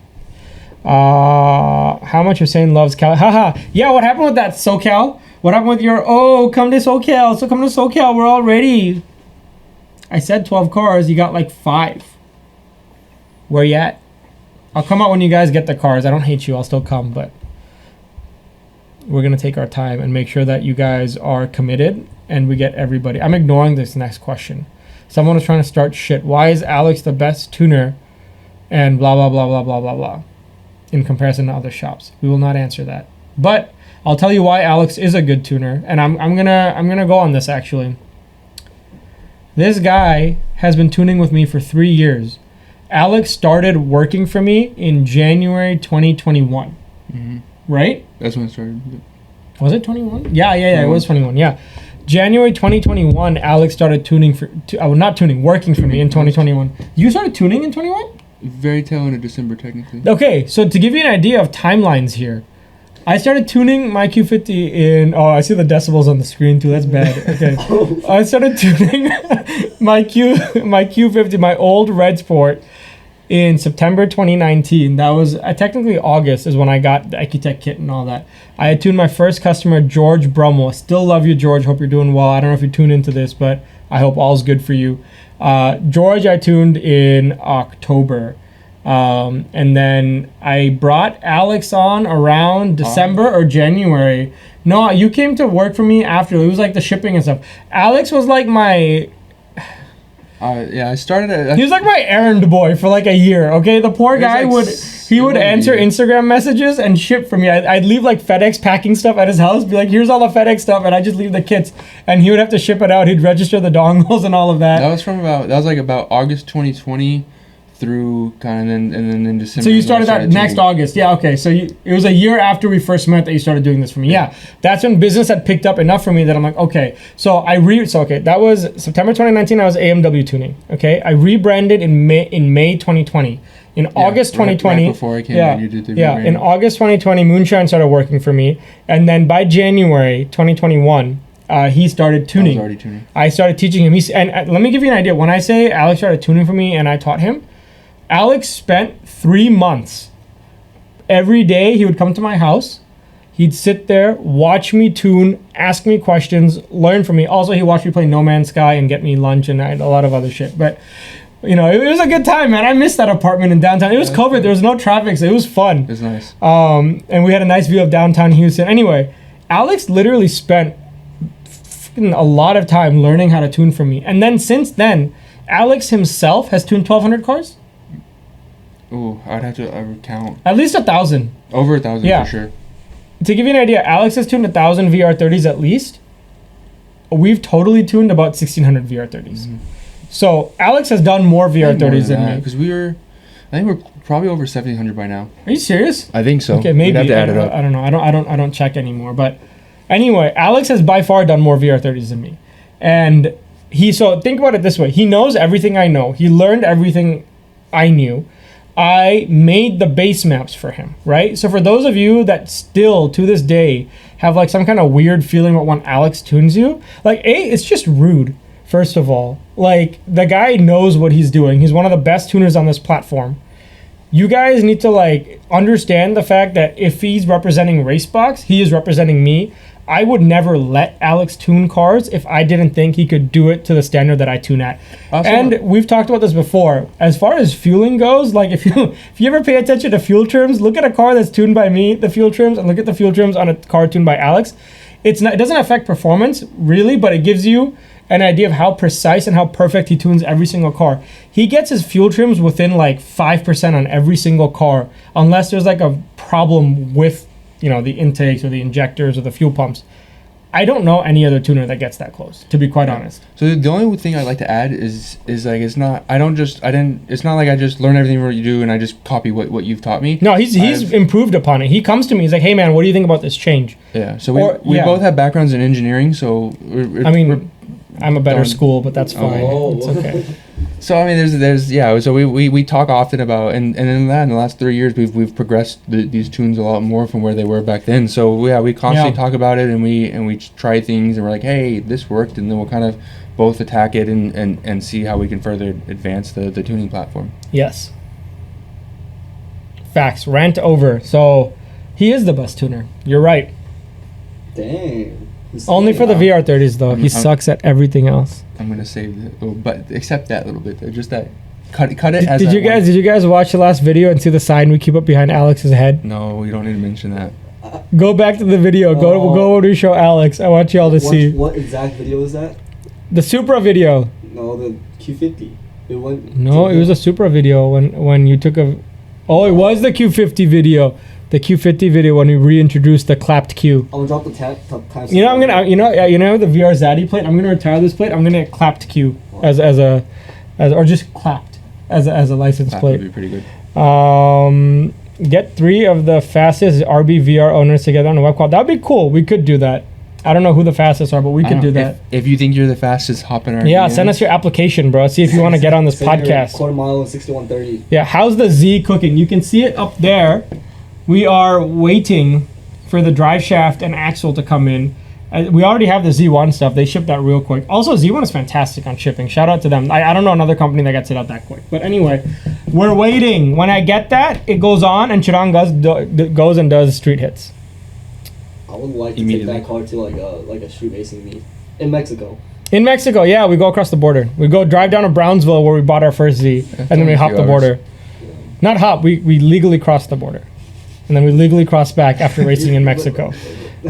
How much Hussain loves Cal? Haha. Yeah, what happened with that SoCal? What happened with your, come to SoCal. So come to SoCal. We're all ready. I said 12 cars. You got like 5. Where you at? I'll come out when you guys get the cars. I don't hate you. I'll still come, but we're going to take our time and make sure that you guys are committed and we get everybody. I'm ignoring this next question. Someone is trying to start shit. Why is Alex the best tuner and blah, blah, blah, blah, blah, blah, blah in comparison to other shops? We will not answer that. But I'll tell you why Alex is a good tuner. And I'm gonna go on this actually. This guy has been tuning with me for 3 years. Alex started working for me in January 2021. Mm-hmm. Right? That's when it started. Was it 21? Yeah, it was 21. Yeah. January 2021, Alex started working for me in 2021. You started tuning in 21? Very tail end of December, technically. Okay, so to give you an idea of timelines here, I started tuning my Q50 in... Oh, I see the decibels on the screen too. That's bad. Okay. I started tuning my Q50, my old Red Sport, in September 2019. That was technically August is when I got the Ecutech kit and all that. I had tuned my first customer, George Brummel. Still love you, George. Hope you're doing well. I don't know if you tune into this, but I hope all's good for you. George, I tuned in October. And then I brought Alex on around December or January. No, you came to work for me after. It was like the shipping and stuff. Alex was like my... I started. He was like my errand boy for like a year. Okay, the poor guy would answer Instagram messages and ship for me. I'd leave like FedEx packing stuff at his house. Be like, here's all the FedEx stuff, and I just leave the kits, and he would have to ship it out. He'd register the dongles and all of that. That was about August 2020 through kind of and then in December. So you started that next August. Yeah, okay. So it was a year after we first met that you started doing this for me. Yeah. That's when business had picked up enough for me that I'm like, okay. So that was September 2019. I was AMW tuning. Okay. I rebranded in May 2020. In August 2020. Right before I came in, you did the rebranding. In August 2020, Moonshine started working for me, and then by January 2021. He started tuning. I was already tuning. I started teaching him. And let me give you an idea. When I say Alex started tuning for me and I taught him, Alex spent 3 months. Every day he would come to my house. He'd sit there, watch me tune, ask me questions, learn from me. Also, he watched me play No Man's Sky and get me lunch and a lot of other shit. But, it was a good time, man. I missed that apartment in downtown. It was COVID. There was no traffic, so it was fun. It was nice. And we had a nice view of downtown Houston. Anyway, Alex literally spent a lot of time learning how to tune from me. And then since then, Alex himself has tuned 1,200 cars. Oh, I'd have to count. At least 1,000. Over 1,000 for sure. To give you an idea, Alex has tuned 1,000 VR30s at least. We've totally tuned about 1,600 VR30s. Mm-hmm. So Alex has done more VR30s than me. Because I think we're probably over 1,700 by now. Are you serious? I think so. Okay, maybe. We'd have to add it up. I don't know. I don't check anymore. But anyway, Alex has by far done more VR30s than me. And so think about it this way. He knows everything I know. He learned everything I knew. I made the base maps for him, right? So for those of you that still, to this day, have like some kind of weird feeling about when Alex tunes you, like, it's just rude, first of all. Like, the guy knows what he's doing. He's one of the best tuners on this platform. you guys need to like understand the fact that if he's representing RACEBOX, he is representing me. I would never let Alex tune cars if I didn't think he could do it to the standard that I tune at. Awesome. And we've talked about this before. As far as fueling goes, like if you ever pay attention to fuel trims, look at a car that's tuned by me, the fuel trims, and look at the fuel trims on a car tuned by Alex. It doesn't affect performance really, but it gives you an idea of how precise and how perfect he tunes every single car. He gets his fuel trims within like 5% on every single car, unless there's like a problem with the intakes or the injectors or the fuel pumps. I don't know any other tuner that gets that close, to be quite honest. So the only thing I'd like to add is like it's not like I just learn everything what you do and I just copy what you've taught me. No, he's improved upon it. He comes to me, he's like, hey man, what do you think about this change? Yeah. So we both have backgrounds in engineering, so I'm a better school, but that's fine. Oh. It's okay. So I mean, so we talk often about and in the last 3 years we've progressed these tunes a lot more from where they were back then. So yeah, we constantly talk about it and we try things and we're like, hey, this worked, and then we'll kind of both attack it and see how we can further advance the tuning platform. Yes. Facts. Rant over. So he is the best tuner. You're right. Dang. Only for the VR30s though. He sucks at everything else. I'm gonna save it, but except that little bit there, just that. Cut it. Did you guys watch the last video and see the sign we keep up behind Alex's head? No, we don't need to mention that. Go back to the video. Go to show Alex. I want y'all to see. What exact video is that? The Supra video. No, the Q50. It was a Supra video when you took a. Oh, it was the Q50 video. The Q50 video when we reintroduced the clapped Q. I'm gonna drop the time. I'm gonna the VR Zaddy plate. I'm gonna retire this plate. I'm gonna clapped Q as or just clapped as a license plate. That would be pretty good. Get 3 of the fastest RB VR owners together on a web call. That'd be cool. We could do that. I don't know who the fastest are, but we could do that. If you think you're the fastest, hop in our DMs. Send us your application, bro. See if you want to get on this podcast. Quarter mile and 6130. Yeah, how's the Z cooking? You can see it up there. We are waiting for the drive shaft and axle to come in. We already have the Z1 stuff. They shipped that real quick. Also, Z1 is fantastic on shipping. Shout out to them. I don't know another company that gets it out that quick. But anyway, we're waiting. When I get that, it goes on, and Chirang goes and does street hits. I would like to take that car to like a street racing meet in Mexico. In Mexico, yeah, we go across the border. We go drive down to Brownsville where we bought our first Z, and then we hop the border. Yeah. Not hop, we legally cross the border. And then we legally cross back after racing in Mexico.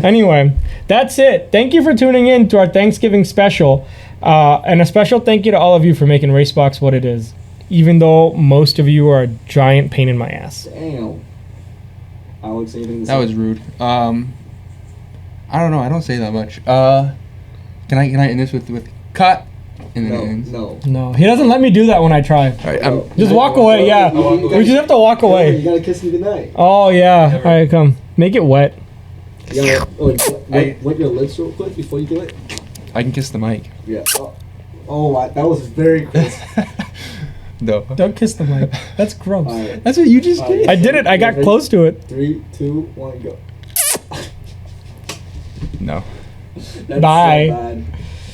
Anyway, that's it. Thank you for tuning in to our Thanksgiving special. And a special thank you to all of you for making RACEBOX what it is. Even though most of you are a giant pain in my ass. Damn. Alex, anything to say? That was rude. I don't know. I don't say that much. Can I end this with cut? And then it ends? No. He doesn't let me do that when I try. All right, just walk away. Yeah. We just have to walk away. You gotta kiss me goodnight. Oh yeah. Never. All right, come. Make it wet. You gotta wet your lips real quick before you do it. I can kiss the mic. Yeah. Oh, that was very crisp. No. Don't kiss the mic. That's gross. Right. That's what you just did. I did it. I got close to it. 3, 2, 1, go. No. That's Bye. So bad.